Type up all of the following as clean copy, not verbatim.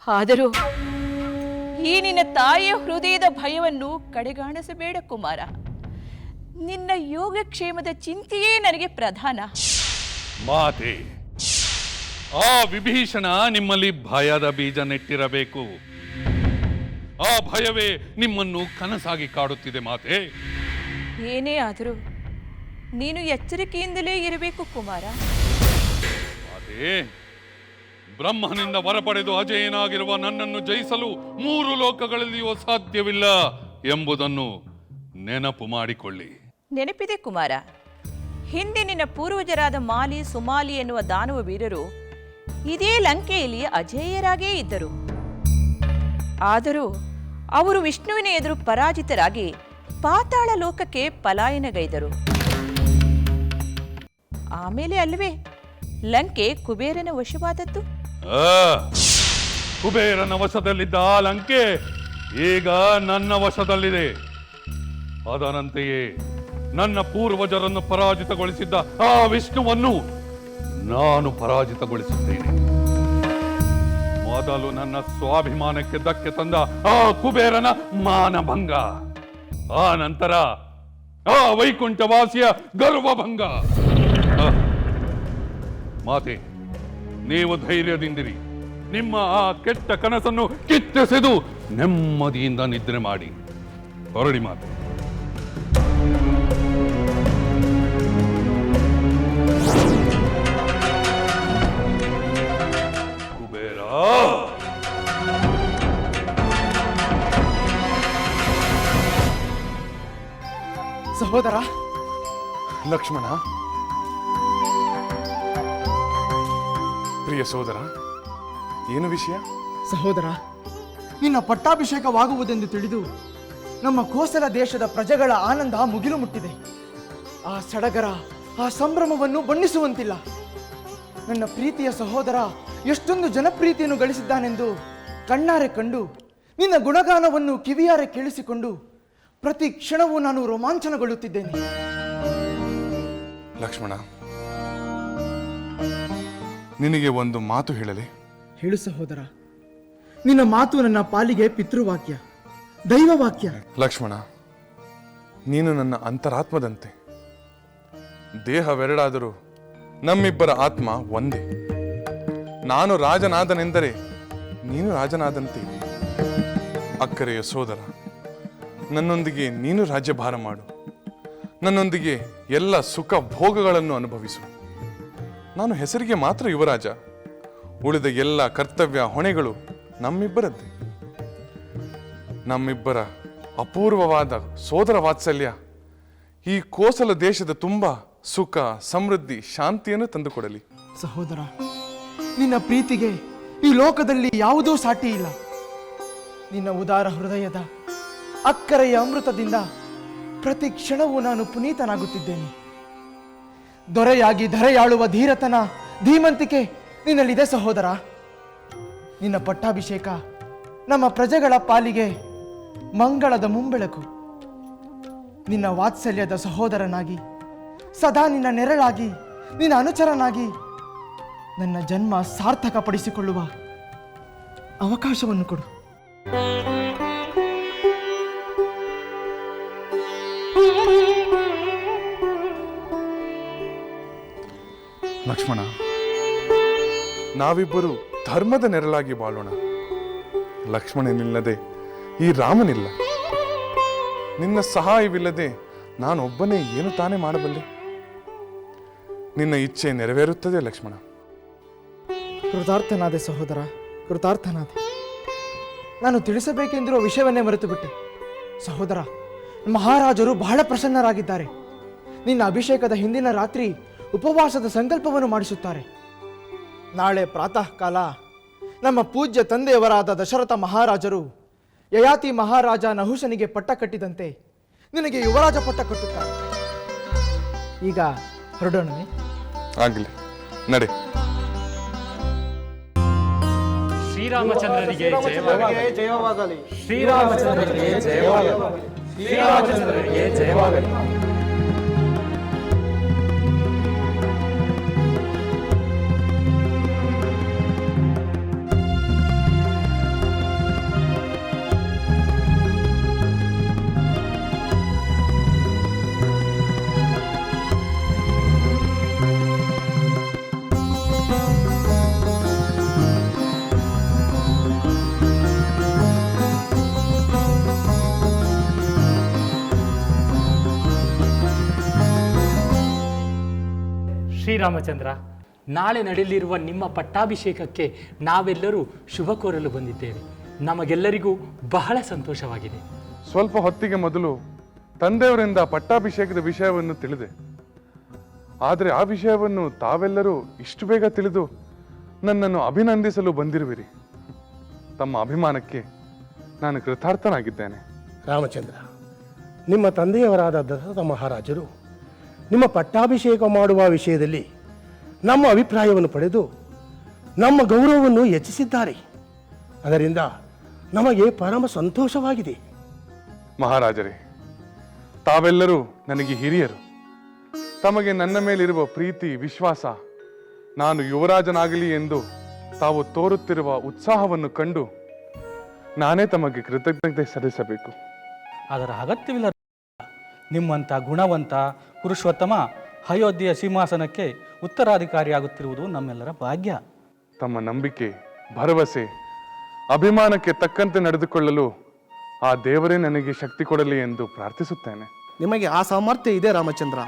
ಆದರೂ ಈ ನಿನ್ನ ತಾಯಿಯ ಹೃದಯದ ಭಯವನ್ನು ಕಡೆಗಾಣಿಸಬೇಡ ಕುಮಾರ. ನಿನ್ನ ಯೋಗಕ್ಷೇಮದ ಚಿಂತೆಯೇ ನನಗೆ ಪ್ರಧಾನ. ಮಾತೆ, ಆ ವಿಭೀಷಣ ನಿಮ್ಮಲ್ಲಿ ಭಯದ ಬೀಜ ನೆಟ್ಟಿರಬೇಕು. ಆ ಭಯವೇ ನಿಮ್ಮನ್ನು ಕನಸಾಗಿ ಕಾಡುತ್ತಿದೆ ಮಾತೆ. ಏನೇ ಆದರೂ ನೀನು ಎಚ್ಚರಿಕೆಯಿಂದಲೇ ಇರಬೇಕು ಕುಮಾರ. ಮಾತೆ, ಬ್ರಹ್ಮನಿಂದ ವರ ಪಡೆದು ಅಜೇಯನಾಗಿರುವ ನನ್ನನ್ನು ಜಯಿಸಲು 3 ಲೋಕಗಳಲ್ಲಿಯೂ ಸಾಧ್ಯವಿಲ್ಲ ಎಂಬುದನ್ನು ನೆನಪು ಮಾಡಿಕೊಳ್ಳಿ. ನೆನಪಿದೆ ಕುಮಾರ. ಹಿಂದೆ ನಿನ್ನ ಪೂರ್ವಜರಾದ ಮಾಲಿ, ಸುಮಾಲಿ ಎನ್ನುವ ದಾನವ ವೀರರು ಇದೇ ಲಂಕೆಯಲ್ಲಿ ಅಜೇಯರಾಗೇ ಇದ್ದರು. ಆದರೂ ಅವರು ವಿಷ್ಣುವಿನ ಎದುರು ಪರಾಜಿತರಾಗಿ ಪಾತಾಳ ಲೋಕಕ್ಕೆ ಪಲಾಯನಗೈದರು. ಆಮೇಲೆ ಅಲ್ವೇ ಲಂಕೆ ಕುಬೇರನ ವಶವಾದದ್ದು. ಕುಬೇರನ ವಶದಲ್ಲಿದ್ದ ಆ ಲಂಕೆ ಈಗ ನನ್ನ ವಶದಲ್ಲಿದೆ. ಅದರಂತೆಯೇ ನನ್ನ ಪೂರ್ವಜರನ್ನು ಪರಾಜಿತಗೊಳಿಸಿದ್ದ ಆ ವಿಷ್ಣುವನ್ನು ನಾನು ಪರಾಜಿತಗೊಳಿಸುತ್ತೇನೆ. ಮೊದಲು ನನ್ನ ಸ್ವಾಭಿಮಾನಕ್ಕೆ ಧಕ್ಕೆ ತಂದ ಆ ಕುಬೇರನ ಮಾನಭಂಗ, ಆ ನಂತರ ಆ ವೈಕುಂಠವಾಸಿಯ ಗರ್ವಭಂಗ. ಮಾತೆ, ನೀವು ಧೈರ್ಯದಿಂದಿರಿ. ನಿಮ್ಮ ಆ ಕೆಟ್ಟ ಕನಸನ್ನು ಕಿತ್ತೆಸೆದು ನೆಮ್ಮದಿಯಿಂದ ನಿದ್ರೆ ಮಾಡಿ ಹೊರಡಿ ಮಾತೆ. ಕುಬೇರ, ಸಹೋದರ ಲಕ್ಷ್ಮಣ, ಪ್ರಿಯ ಸಹೋದರ, ಏನು ವಿಷಯ? ಸಹೋದರ, ನಿನ್ನ ಪಟ್ಟಾಭಿಷೇಕವಾಗುವುದೆಂದು ತಿಳಿದು ನಮ್ಮ ಕೋಸಲ ದೇಶದ ಪ್ರಜೆಗಳ ಆನಂದ ಮುಗಿಲು ಮುಟ್ಟಿದೆ. ಆ ಸಡಗರ, ಆ ಸಂಭ್ರಮವನ್ನು ಬಣ್ಣಿಸುವಂತಿಲ್ಲ. ನನ್ನ ಪ್ರೀತಿಯ ಸಹೋದರ ಎಷ್ಟೊಂದು ಜನಪ್ರೀತಿಯನ್ನು ಗಳಿಸಿದ್ದಾನೆಂದು ಕಣ್ಣಾರೆ ಕಂಡು, ನಿನ್ನ ಗುಣಗಾನವನ್ನು ಕಿವಿಯಾರೆ ಕೇಳಿಸಿಕೊಂಡು ಪ್ರತಿ ಕ್ಷಣವೂ ನಾನು ರೋಮಾಂಚನಗೊಳ್ಳುತ್ತಿದ್ದೇನೆ. ಲಕ್ಷ್ಮಣ, ನಿನಗೆ ಒಂದು ಮಾತು ಹೇಳಲಿ? ಹೇಳು ಸಹೋದರ. ನಿನ್ನ ಮಾತು ನನ್ನ ಪಾಲಿಗೆ ಪಿತೃವಾಕ್ಯ, ದೈವವಾಕ್ಯ. ಲಕ್ಷ್ಮಣ, ನೀನು ನನ್ನ ಅಂತರಾತ್ಮದಂತೆ. ದೇಹವೆರಡಾದರೂ ನಮ್ಮಿಬ್ಬರ ಆತ್ಮ ಒಂದೇ. ನಾನು ರಾಜನಾದನೆಂದರೆ ನೀನು ರಾಜನಾದಂತೆ. ಅಕ್ಕರೆಯ ಸೋದರ, ನನ್ನೊಂದಿಗೆ ನೀನು ರಾಜ್ಯಭಾರ ಮಾಡು. ನನ್ನೊಂದಿಗೆ ಎಲ್ಲ ಸುಖ ಭೋಗಗಳನ್ನು ಅನುಭವಿಸು. ನಾನು ಹೆಸರಿಗೆ ಮಾತ್ರ ಯುವರಾಜ. ಉಳಿದ ಎಲ್ಲ ಕರ್ತವ್ಯ ಹೊಣೆಗಳು ನಮ್ಮಿಬ್ಬರದ್ದೇ. ನಮ್ಮಿಬ್ಬರ ಅಪೂರ್ವವಾದ ಸೋದರ ವಾತ್ಸಲ್ಯ ಈ ಕೋಸಲ ದೇಶದ ತುಂಬ ಸುಖ, ಸಮೃದ್ಧಿ, ಶಾಂತಿಯನ್ನು ತಂದುಕೊಡಲಿ. ಸಹೋದರ, ನಿನ್ನ ಪ್ರೀತಿಗೆ ಈ ಲೋಕದಲ್ಲಿ ಯಾವುದೂ ಸಾಟಿ ಇಲ್ಲ. ನಿನ್ನ ಉದಾರ ಹೃದಯದ ಅಕ್ಕರೆಯ ಅಮೃತದಿಂದ ಪ್ರತಿ ಕ್ಷಣವೂ ನಾನು ಪುನೀತನಾಗುತ್ತಿದ್ದೇನೆ. ದೊರೆಯಾಗಿ ಧರೆಯಾಳುವ ಧೀರತನ, ಧೀಮಂತಿಕೆ ನಿನ್ನಲ್ಲಿದೆ ಸಹೋದರ. ನಿನ್ನ ಪಟ್ಟಾಭಿಷೇಕ ನಮ್ಮ ಪ್ರಜೆಗಳ ಪಾಲಿಗೆ ಮಂಗಳದ ಮುಂಬೆಳಕು. ನಿನ್ನ ವಾತ್ಸಲ್ಯದ ಸಹೋದರನಾಗಿ, ಸದಾ ನಿನ್ನ ನೆರಳಾಗಿ, ನಿನ್ನ ಅನುಚರನಾಗಿ ನನ್ನ ಜನ್ಮ ಸಾರ್ಥಕಪಡಿಸಿಕೊಳ್ಳುವ ಅವಕಾಶವನ್ನು ಕೊಡು. ಲಕ್ಷ್ಮಣ, ನಾವಿಬ್ಬರು ಧರ್ಮದ ನೆರಳಾಗಿ ಬಾಳೋಣ. ಲಕ್ಷ್ಮಣನಿಲ್ಲದೆ ಈ ರಾಮನಿಲ್ಲ. ನಿನ್ನ ಸಹಾಯವಿಲ್ಲದೆ ನಾನೊಬ್ಬನೇ ಏನು ತಾನೇ ಮಾಡಬಲ್ಲೆ? ನಿನ್ನ ಇಚ್ಛೆ ನೆರವೇರುತ್ತದೆ ಲಕ್ಷ್ಮಣ. ಕೃತಾರ್ಥನಾದೆ ಸಹೋದರ, ಕೃತಾರ್ಥನಾದೆ. ನಾನು ತಿಳಿಸಬೇಕೆಂದಿರುವ ವಿಷಯವನ್ನೇ ಮರೆತು ಬಿಟ್ಟೆ. ಸಹೋದರ, ಮಹಾರಾಜರು ಬಹಳ ಪ್ರಸನ್ನರಾಗಿದ್ದಾರೆ. ನಿನ್ನ ಅಭಿಷೇಕದ ಹಿಂದಿನ ರಾತ್ರಿ ಉಪವಾಸದ ಸಂಕಲ್ಪವನ್ನು ಮಾಡಿಸುತ್ತಾರೆ. ನಾಳೆ ಪ್ರಾತಃ ಕಾಲ ನಮ್ಮ ಪೂಜ್ಯ ತಂದೆಯವರಾದ ದಶರಥ ಮಹಾರಾಜರು ಯಯಾತಿ ಮಹಾರಾಜ ನಹುಷನಿಗೆ ಪಟ್ಟ ಕಟ್ಟಿದಂತೆ ನಿನಗೆ ಯುವರಾಜ ಪಟ್ಟ ಕಟ್ಟುತ್ತಾರೆ. ಈಗ ಹೊರಡೋಣವೇ? ಆಗಲಿ, ನಡೆ. ಶ್ರೀರಾಮಚಂದ್ರನಿಗೆ ಜಯವಾಗಲಿ. ಶ್ರೀರಾಮಚಂದ್ರನಿಗೆ ಜಯವಾಗಲಿ. ಶ್ರೀರಾಮಚಂದ್ರನಿಗೆ ಜಯವಾಗಲಿ. ಶ್ರೀರಾಮಚಂದ್ರ, ನಾಳೆ ನಡೆಯಲಿರುವ ನಿಮ್ಮ ಪಟ್ಟಾಭಿಷೇಕಕ್ಕೆ ನಾವೆಲ್ಲರೂ ಶುಭ ಕೋರಲು ಬಂದಿದ್ದೇವೆ. ನಮಗೆಲ್ಲರಿಗೂ ಬಹಳ ಸಂತೋಷವಾಗಿದೆ. ಸ್ವಲ್ಪ ಹೊತ್ತಿಗೆ ಮೊದಲು ತಂದೆಯವರಿಂದ ಪಟ್ಟಾಭಿಷೇಕದ ವಿಷಯವನ್ನು ತಿಳಿದೆ. ಆದರೆ ಆ ವಿಷಯವನ್ನು ತಾವೆಲ್ಲರೂ ಇಷ್ಟು ಬೇಗ ತಿಳಿದು ನನ್ನನ್ನು ಅಭಿನಂದಿಸಲು ಬಂದಿರುವಿರಿ. ತಮ್ಮ ಅಭಿಮಾನಕ್ಕೆ ನಾನು ಕೃತಾರ್ಥನಾಗಿದ್ದೇನೆ. ರಾಮಚಂದ್ರ, ನಿಮ್ಮ ತಂದೆಯವರಾದ ದಶರಥ ಮಹಾರಾಜರು ನಿಮ್ಮ ಪಟ್ಟಾಭಿಷೇಕ ಮಾಡುವ ವಿಷಯದಲ್ಲಿ ನಮ್ಮ ಅಭಿಪ್ರಾಯವನ್ನು ಪಡೆದು ನಮ್ಮ ಗೌರವವನ್ನು ಹೆಚ್ಚಿಸಿದ್ದಾರೆ. ಅದರಿಂದ ನಮಗೆ ಪರಮ ಸಂತೋಷವಾಗಿದೆ. ಮಹಾರಾಜರೇ, ತಾವೆಲ್ಲರೂ ನನಗೆ ಹಿರಿಯರು. ತಮಗೆ ನನ್ನ ಮೇಲಿರುವ ಪ್ರೀತಿ ವಿಶ್ವಾಸ, ನಾನು ಯುವರಾಜನಾಗಲಿ ಎಂದು ತಾವು ತೋರುತ್ತಿರುವ ಉತ್ಸಾಹವನ್ನು ಕಂಡು ನಾನೇ ತಮಗೆ ಕೃತಜ್ಞತೆ ಸಲ್ಲಿಸಬೇಕು. ಅದರ ಅಗತ್ಯವಿಲ್ಲ. ನಿಮ್ಮಂಥ ಗುಣವಂತ ಪುರುಷೋತ್ತಮ ಅಯೋಧ್ಯೆಯ ಸಿಂಹಾಸನಕ್ಕೆ ಉತ್ತರಾಧಿಕಾರಿಯಾಗುತ್ತಿರುವುದು ನಮ್ಮೆಲ್ಲರ ಭಾಗ್ಯ. ತಮ್ಮ ನಂಬಿಕೆ, ಭರವಸೆ, ಅಭಿಮಾನಕ್ಕೆ ತಕ್ಕಂತೆ ನಡೆದುಕೊಳ್ಳಲು ಆ ದೇವರೇ ನನಗೆ ಶಕ್ತಿ ಕೊಡಲಿ ಎಂದು ಪ್ರಾರ್ಥಿಸುತ್ತೇನೆ. ನಿಮಗೆ ಆ ಸಾಮರ್ಥ್ಯ ಇದೆ ರಾಮಚಂದ್ರ.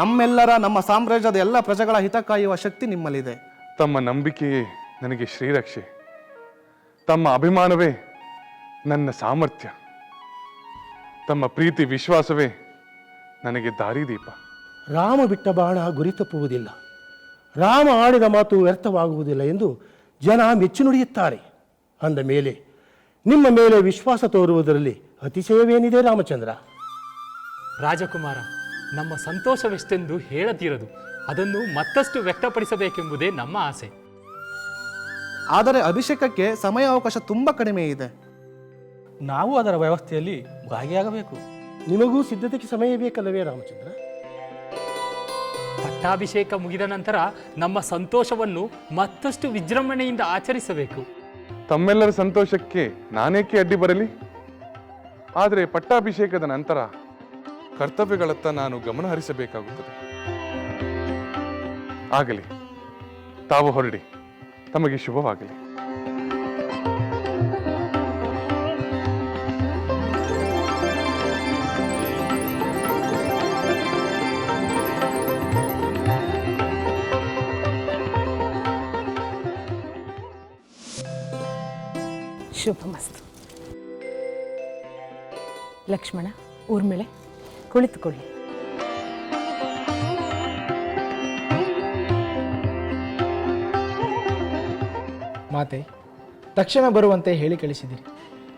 ನಮ್ಮೆಲ್ಲರ, ನಮ್ಮ ಸಾಮ್ರಾಜ್ಯದ ಎಲ್ಲ ಪ್ರಜೆಗಳ ಹಿತ ಕಾಯುವ ಶಕ್ತಿ ನಿಮ್ಮಲ್ಲಿದೆ. ತಮ್ಮ ನಂಬಿಕೆಯೇ ನನಗೆ ಶ್ರೀರಕ್ಷೆ. ತಮ್ಮ ಅಭಿಮಾನವೇ ನನ್ನ ಸಾಮರ್ಥ್ಯ. ತಮ್ಮ ಪ್ರೀತಿ ವಿಶ್ವಾಸವೇ ನನಗೆ ದಾರಿದೀಪ. ರಾಮ ಬಿಟ್ಟ ಬಾಣ ಗುರಿ ತಪ್ಪುವುದಿಲ್ಲ, ರಾಮ ಆಡಿದ ಮಾತು ವ್ಯರ್ಥವಾಗುವುದಿಲ್ಲ ಎಂದು ಜನ ಮೆಚ್ಚು ನುಡಿಯುತ್ತಾರೆ. ಅಂದ ಮೇಲೆ ನಿಮ್ಮ ಮೇಲೆ ವಿಶ್ವಾಸ ತೋರುವುದರಲ್ಲಿ ಅತಿಶಯವೇನಿದೆ ರಾಮಚಂದ್ರ? ರಾಜಕುಮಾರ, ನಮ್ಮ ಸಂತೋಷವೆಷ್ಟೆಂದು ಹೇಳತೀರದು. ಅದನ್ನು ಮತ್ತಷ್ಟು ವ್ಯಕ್ತಪಡಿಸಬೇಕೆಂಬುದೇ ನಮ್ಮ ಆಸೆ. ಆದರೆ ಅಭಿಷೇಕಕ್ಕೆ ಸಮಯಾವಕಾಶ ತುಂಬ ಕಡಿಮೆ ಇದೆ. ನಾವು ಅದರ ವ್ಯವಸ್ಥೆಯಲ್ಲಿ ಭಾಗಿಯಾಗಬೇಕು. ನಿಮಗೂ ಸಿದ್ಧತೆಗೆ ಸಮಯ ಬೇಕಲ್ಲವೇ ರಾಮಚಂದ್ರ? ಪಟ್ಟಾಭಿಷೇಕ ಮುಗಿದ ನಂತರ ನಮ್ಮ ಸಂತೋಷವನ್ನು ಮತ್ತಷ್ಟು ವಿಜೃಂಭಣೆಯಿಂದ ಆಚರಿಸಬೇಕು. ತಮ್ಮೆಲ್ಲರ ಸಂತೋಷಕ್ಕೆ ನಾನೇಕೆ ಅಡ್ಡಿ ಬರಲಿ? ಆದರೆ ಪಟ್ಟಾಭಿಷೇಕದ ನಂತರ ಕರ್ತವ್ಯಗಳತ್ತ ನಾನು ಗಮನ ಹರಿಸಬೇಕಾಗುತ್ತದೆ. ಆಗಲಿ, ತಾವು ಹೊರಡಿ. ತಮಗೆ ಶುಭವಾಗಲಿ. ಶುಭಮಸ್ತು. ಲಕ್ಷ್ಮಣ, ಊರ್ಮಿಳೆ, ಕುಳಿತುಕೊಳ್ಳಿ. ಮಾತೆ, ತಕ್ಷಣ ಬರುವಂತೆ ಹೇಳಿ ಕಳಿಸಿದಿರಿ.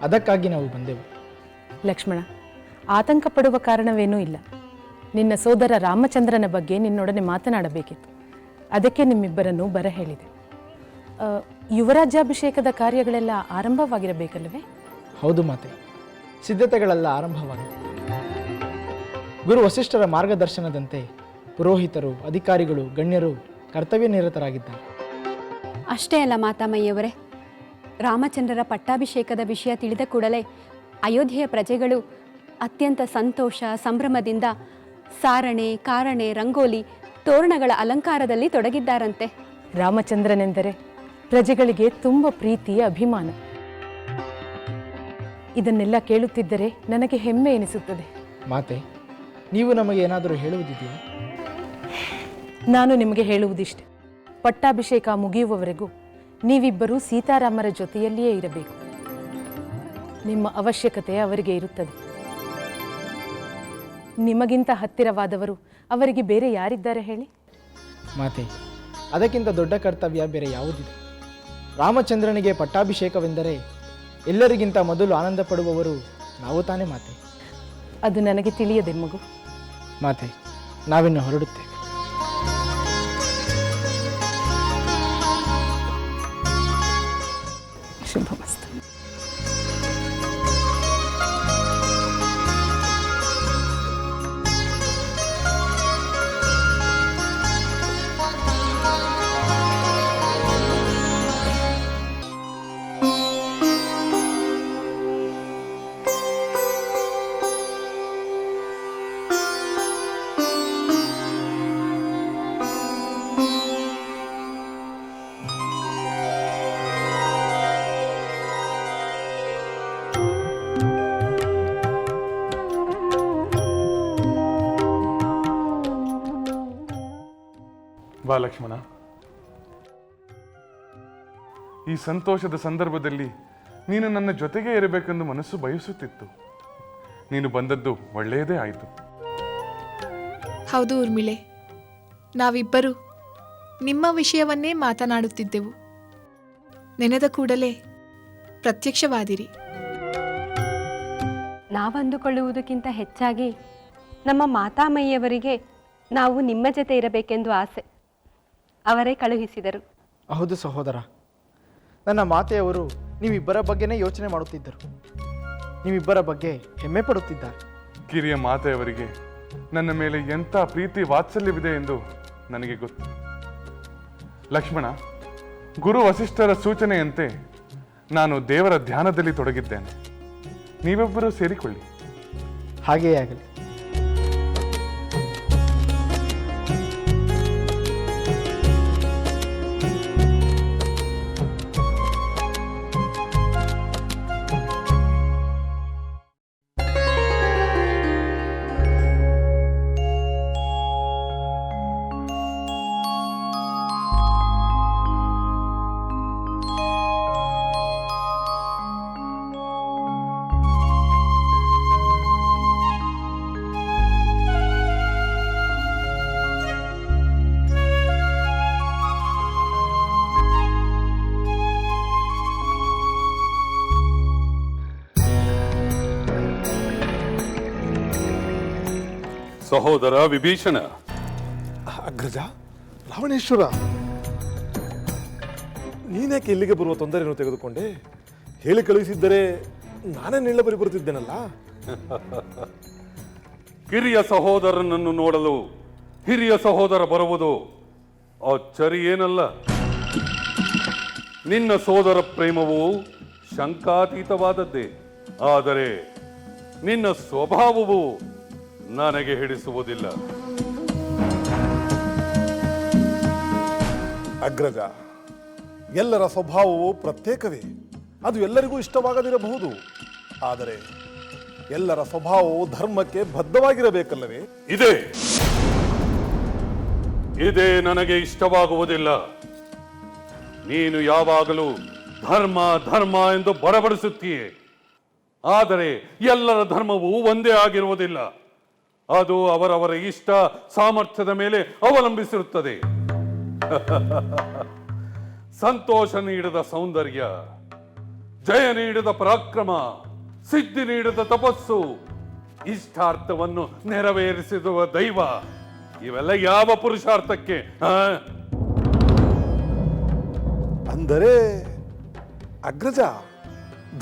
ಅದಕ್ಕಾಗಿ ನಾವು ಬಂದೆವು. ಲಕ್ಷ್ಮಣ, ಆತಂಕ ಪಡುವ ಕಾರಣವೇನೂ ಇಲ್ಲ. ನಿನ್ನ ಸೋದರ ರಾಮಚಂದ್ರನ ಬಗ್ಗೆ ನಿನ್ನೊಡನೆ ಮಾತನಾಡಬೇಕಿತ್ತು. ಅದಕ್ಕೆ ನಿಮ್ಮಿಬ್ಬರನ್ನು ಬರ ಹೇಳಿದೆ. ಯುವರಾಜ್ಯಾಭಿಷೇಕದ ಕಾರ್ಯಗಳೆಲ್ಲ ಆರಂಭವಾಗಿರಬೇಕಲ್ಲವೇ? ಹೌದು ಮಾತೆ, ಸಿದ್ಧತೆಗಳೆಲ್ಲ ಆರಂಭವಾಗಿದೆ. ಗುರು ವಸಿಷ್ಠರ ಮಾರ್ಗದರ್ಶನದಂತೆ ಪುರೋಹಿತರು, ಅಧಿಕಾರಿಗಳು, ಗಣ್ಯರು ಕರ್ತವ್ಯ ನಿರತರಾಗಿದ್ದಾರೆ. ಅಷ್ಟೇ ಅಲ್ಲ ಮಾತಾಮಯ್ಯವರೇ, ರಾಮಚಂದ್ರರ ಪಟ್ಟಾಭಿಷೇಕದ ವಿಷಯ ತಿಳಿದ ಕೂಡಲೇ ಅಯೋಧ್ಯೆಯ ಪ್ರಜೆಗಳು ಅತ್ಯಂತ ಸಂತೋಷ ಸಂಭ್ರಮದಿಂದ ಸಾರಣೆ, ಕಾರಣೆ, ರಂಗೋಲಿ, ತೋರಣಗಳ ಅಲಂಕಾರದಲ್ಲಿ ತೊಡಗಿದ್ದಾರಂತೆ. ರಾಮಚಂದ್ರನೆಂದರೆ ಪ್ರಜೆಗಳಿಗೆ ತುಂಬ ಪ್ರೀತಿ, ಅಭಿಮಾನ. ಇದನ್ನೆಲ್ಲ ಕೇಳುತ್ತಿದ್ದರೆ ನನಗೆ ಹೆಮ್ಮೆ ಎನಿಸುತ್ತದೆ. ಮಾತೆ, ನೀವು ನಮಗೆ ಏನಾದರೂ ಹೇಳುವುದಿದೆಯಾ? ನಾನು ನಿಮಗೆ ಹೇಳುವುದಿಷ್ಟೆ. ಪಟ್ಟಾಭಿಷೇಕ ಮುಗಿಯುವವರೆಗೂ ನೀವಿಬ್ಬರೂ ಸೀತಾರಾಮರ ಜೊತೆಯಲ್ಲಿಯೇ ಇರಬೇಕು. ನಿಮ್ಮ ಅವಶ್ಯಕತೆ ಅವರಿಗೆ ಇರುತ್ತದೆ. ನಿಮಗಿಂತ ಹತ್ತಿರವಾದವರು ಅವರಿಗೆ ಬೇರೆ ಯಾರಿದ್ದಾರೆ ಹೇಳಿ? ಮಾತೆ, ಅದಕ್ಕಿಂತ ದೊಡ್ಡ ಕರ್ತವ್ಯ ಬೇರೆ ಯಾವುದಿದೆ? ರಾಮಚಂದ್ರನಿಗೆ ಪಟ್ಟಾಭಿಷೇಕವೆಂದರೆ ಎಲ್ಲರಿಗಿಂತ ಮೊದಲು ಆನಂದ ಪಡುವವರು ನಾವು ತಾನೇ ಮಾತೆ. ಅದು ನನಗೆ ತಿಳಿಯದೆ ಮಗು. ಮಾತೆ, ನಾವಿನ್ನು ಹೊರಡುತ್ತೇವೆ. ಶುಭಮಸ್ತು. ಲಕ್ಷ್ಮಣ. ಈ ಸಂತೋಷದ ಸಂದರ್ಭದಲ್ಲಿ ನೀನು ನನ್ನ ಜೊತೆಗೆ ಇರಬೇಕೆಂದು ಮನಸ್ಸು ಬಯಸುತ್ತಿತ್ತು. ನೀನು ಬಂದದ್ದು ಒಳ್ಳೆಯದೇ ಆಯಿತು. ಹೌದು ಊರ್ಮಿಳೆ, ನಾವಿಬ್ಬರು ನಿಮ್ಮ ವಿಷಯವನ್ನೇ ಮಾತನಾಡುತ್ತಿದ್ದೆವು. ನೆನೆದ ಕೂಡಲೇ ಪ್ರತ್ಯಕ್ಷವಾದಿರಿ. ನಾವಂದುಕೊಳ್ಳುವುದಕ್ಕಿಂತ ಹೆಚ್ಚಾಗಿ ನಮ್ಮ ಮಾತಾಮಯ್ಯವರಿಗೆ ನಾವು ನಿಮ್ಮ ಜೊತೆ ಇರಬೇಕೆಂದು ಆಸೆ. ಅವರೇ ಕಳುಹಿಸಿದರು. ಹೌದು ಸಹೋದರ, ನನ್ನ ಮಾತೆಯವರು ನೀವಿಬ್ಬರ ಬಗ್ಗೆನೇ ಯೋಚನೆ ಮಾಡುತ್ತಿದ್ದರು. ನೀವಿಬ್ಬರ ಬಗ್ಗೆ ಹೆಮ್ಮೆ ಪಡುತ್ತಿದ್ದಾರೆ. ಕಿರಿಯ ಮಾತೆಯವರಿಗೆ ನನ್ನ ಮೇಲೆ ಎಂಥ ಪ್ರೀತಿ ವಾತ್ಸಲ್ಯವಿದೆ ಎಂದು ನನಗೆ ಗೊತ್ತು. ಲಕ್ಷ್ಮಣ, ಗುರು ವಸಿಷ್ಠರ ಸೂಚನೆಯಂತೆ ನಾನು ದೇವರ ಧ್ಯಾನದಲ್ಲಿ ತೊಡಗಿದ್ದೇನೆ. ನೀವಿಬ್ಬರೂ ಸೇರಿಕೊಳ್ಳಿ. ಹಾಗೆಯೇ ಆಗಲಿ. ಸಹೋದರ ವಿಭೀಷಣ. ಅಗ್ರಜ, ರಾವಣೇಶ್ವರ, ನೀನೇಕೆ ಇಲ್ಲಿಗೆ ಬರುವ ತೊಂದರೆಯನ್ನು ತೆಗೆದುಕೊಂಡೆ? ಹೇಳಿ ಕಳುಹಿಸಿದ್ದರೆ ನಾನೇ ನಿಳ್ಳಬರಿ ಬರುತ್ತಿದ್ದೇನಲ್ಲ. ಕಿರಿಯ ಸಹೋದರನನ್ನು ನೋಡಲು ಹಿರಿಯ ಸಹೋದರ ಬರುವುದು ಅಚ್ಚರಿ ಏನಲ್ಲ. ನಿನ್ನ ಸೋದರ ಪ್ರೇಮವು ಶಂಕಾತೀತವಾದದ್ದೇ. ಆದರೆ ನಿನ್ನ ಸ್ವಭಾವವು ನನಗೆ ಹಿಡಿಸುವುದಿಲ್ಲ. ಅಗ್ರಜ, ಎಲ್ಲರ ಸ್ವಭಾವವು ಪ್ರತ್ಯೇಕವೇ. ಅದು ಎಲ್ಲರಿಗೂ ಇಷ್ಟವಾಗದಿರಬಹುದು. ಆದರೆ ಎಲ್ಲರ ಸ್ವಭಾವವು ಧರ್ಮಕ್ಕೆ ಬದ್ಧವಾಗಿರಬೇಕಲ್ಲವೇ? ಇದೇ ನನಗೆ ಇಷ್ಟವಾಗುವುದಿಲ್ಲ. ನೀನು ಯಾವಾಗಲೂ ಧರ್ಮ ಧರ್ಮ ಎಂದು ಬಡಬಡಿಸುತ್ತೀಯೆ. ಆದರೆ ಎಲ್ಲರ ಧರ್ಮವು ಒಂದೇ ಆಗಿರುವುದಿಲ್ಲ. ಅದು ಅವರವರ ಇಷ್ಟ ಸಾಮರ್ಥ್ಯದ ಮೇಲೆ ಅವಲಂಬಿಸಿರುತ್ತದೆ. ಸಂತೋಷ ನೀಡದ ಸೌಂದರ್ಯ, ಜಯ ನೀಡದ ಪರಾಕ್ರಮ, ಸಿದ್ಧಿ ನೀಡದ ತಪಸ್ಸು, ಇಷ್ಟಾರ್ಥವನ್ನು ನೆರವೇರಿಸಿರುವ ದೈವ, ಇವೆಲ್ಲ ಯಾವ ಪುರುಷಾರ್ಥಕ್ಕೆ? ಅಂದರೆ ಅಗ್ರಜ,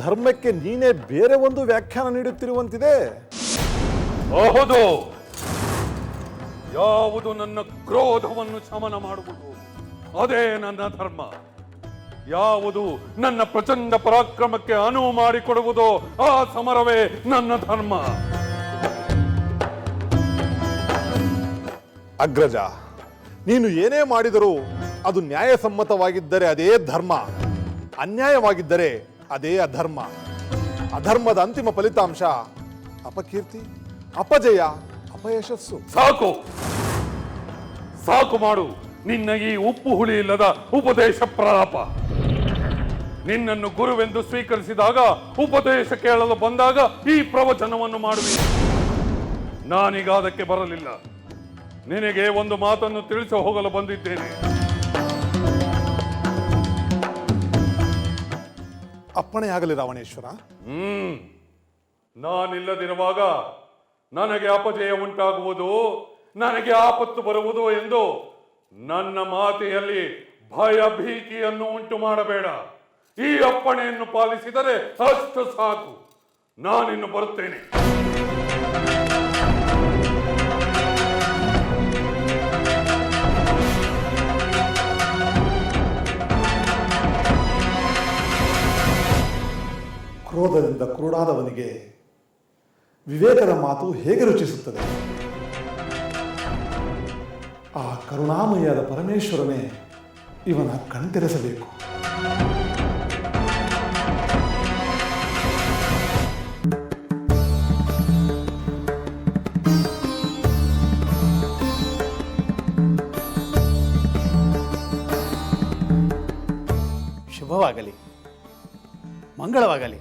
ಧರ್ಮಕ್ಕೆ ನೀನೇ ಬೇರೆ ಒಂದು ವ್ಯಾಖ್ಯಾನ ನೀಡುತ್ತಿರುವಂತಿದೆ. ಹೌದು. ಯಾವುದು ನನ್ನ ಕ್ರೋಧವನ್ನು ಶಮನ ಮಾಡುವುದು ಅದೇ ನನ್ನ ಧರ್ಮ. ಯಾವುದು ನನ್ನ ಪ್ರಚಂಡ ಪರಾಕ್ರಮಕ್ಕೆ ಅನುವು ಮಾಡಿಕೊಡುವುದೋ ಆ ಸಮರವೇ ನನ್ನ ಧರ್ಮ. ಅಗ್ರಜ, ನೀನು ಏನೇ ಮಾಡಿದರೂ ಅದು ನ್ಯಾಯಸಮ್ಮತವಾಗಿದ್ದರೆ ಅದೇ ಧರ್ಮ, ಅನ್ಯಾಯವಾಗಿದ್ದರೆ ಅದೇ ಅಧರ್ಮ. ಅಧರ್ಮದ ಅಂತಿಮ ಫಲಿತಾಂಶ ಅಪಕೀರ್ತಿ, ಅಪಜಯ, ಅಪಯಶಸ್ಸು. ಸಾಕು ಸಾಕು ಮಾಡು ನಿನ್ನ ಈ ಉಪ್ಪು ಹುಳಿ ಇಲ್ಲದ ಉಪದೇಶ ಪ್ರಲಾಪ. ನಿನ್ನನ್ನು ಗುರುವೆಂದು ಸ್ವೀಕರಿಸಿದಾಗ, ಉಪದೇಶ ಕೇಳಲು ಬಂದಾಗ ಈ ಪ್ರವಚನವನ್ನು ಮಾಡುವೆ. ನಾನೀಗ ಅದಕ್ಕೆ ಬರಲಿಲ್ಲ. ನಿನಗೆ ಒಂದು ಮಾತನ್ನು ತಿಳಿಸಿ ಹೋಗಲು ಬಂದಿದ್ದೇನೆ. ಅಪ್ಪಣೆಯಾಗಲಿ ರಾವಣೇಶ್ವರ. ನಾನಿಲ್ಲದಿರುವಾಗ ನನಗೆ ಅಪಜಯ ಉಂಟಾಗುವುದು, ನನಗೆ ಆಪತ್ತು ಬರುವುದು ಎಂದು ನನ್ನ ಮಾತೆಯಲ್ಲಿ ಭಯ ಭೀತಿಯನ್ನು ಉಂಟು ಮಾಡಬೇಡ. ಈ ಅಪ್ಪಣೆಯನ್ನು ಪಾಲಿಸಿದರೆ ಅಷ್ಟು ಸಾಕು. ನಾನಿನ್ನು ಬರುತ್ತೇನೆ. ಕ್ರೋಧದಿಂದ ಕುರುಡಾದವನಿಗೆ ವಿವೇಕದ ಮಾತು ಹೇಗೆ ರುಚಿಸುತ್ತದೆ? ಆ ಕರುಣಾಮಯಿಯಾದ ಪರಮೇಶ್ವರನೇ ಇವನ ಕಣ್ತೆರೆಸಬೇಕು. ಶುಭವಾಗಲಿ, ಮಂಗಳವಾಗಲಿ.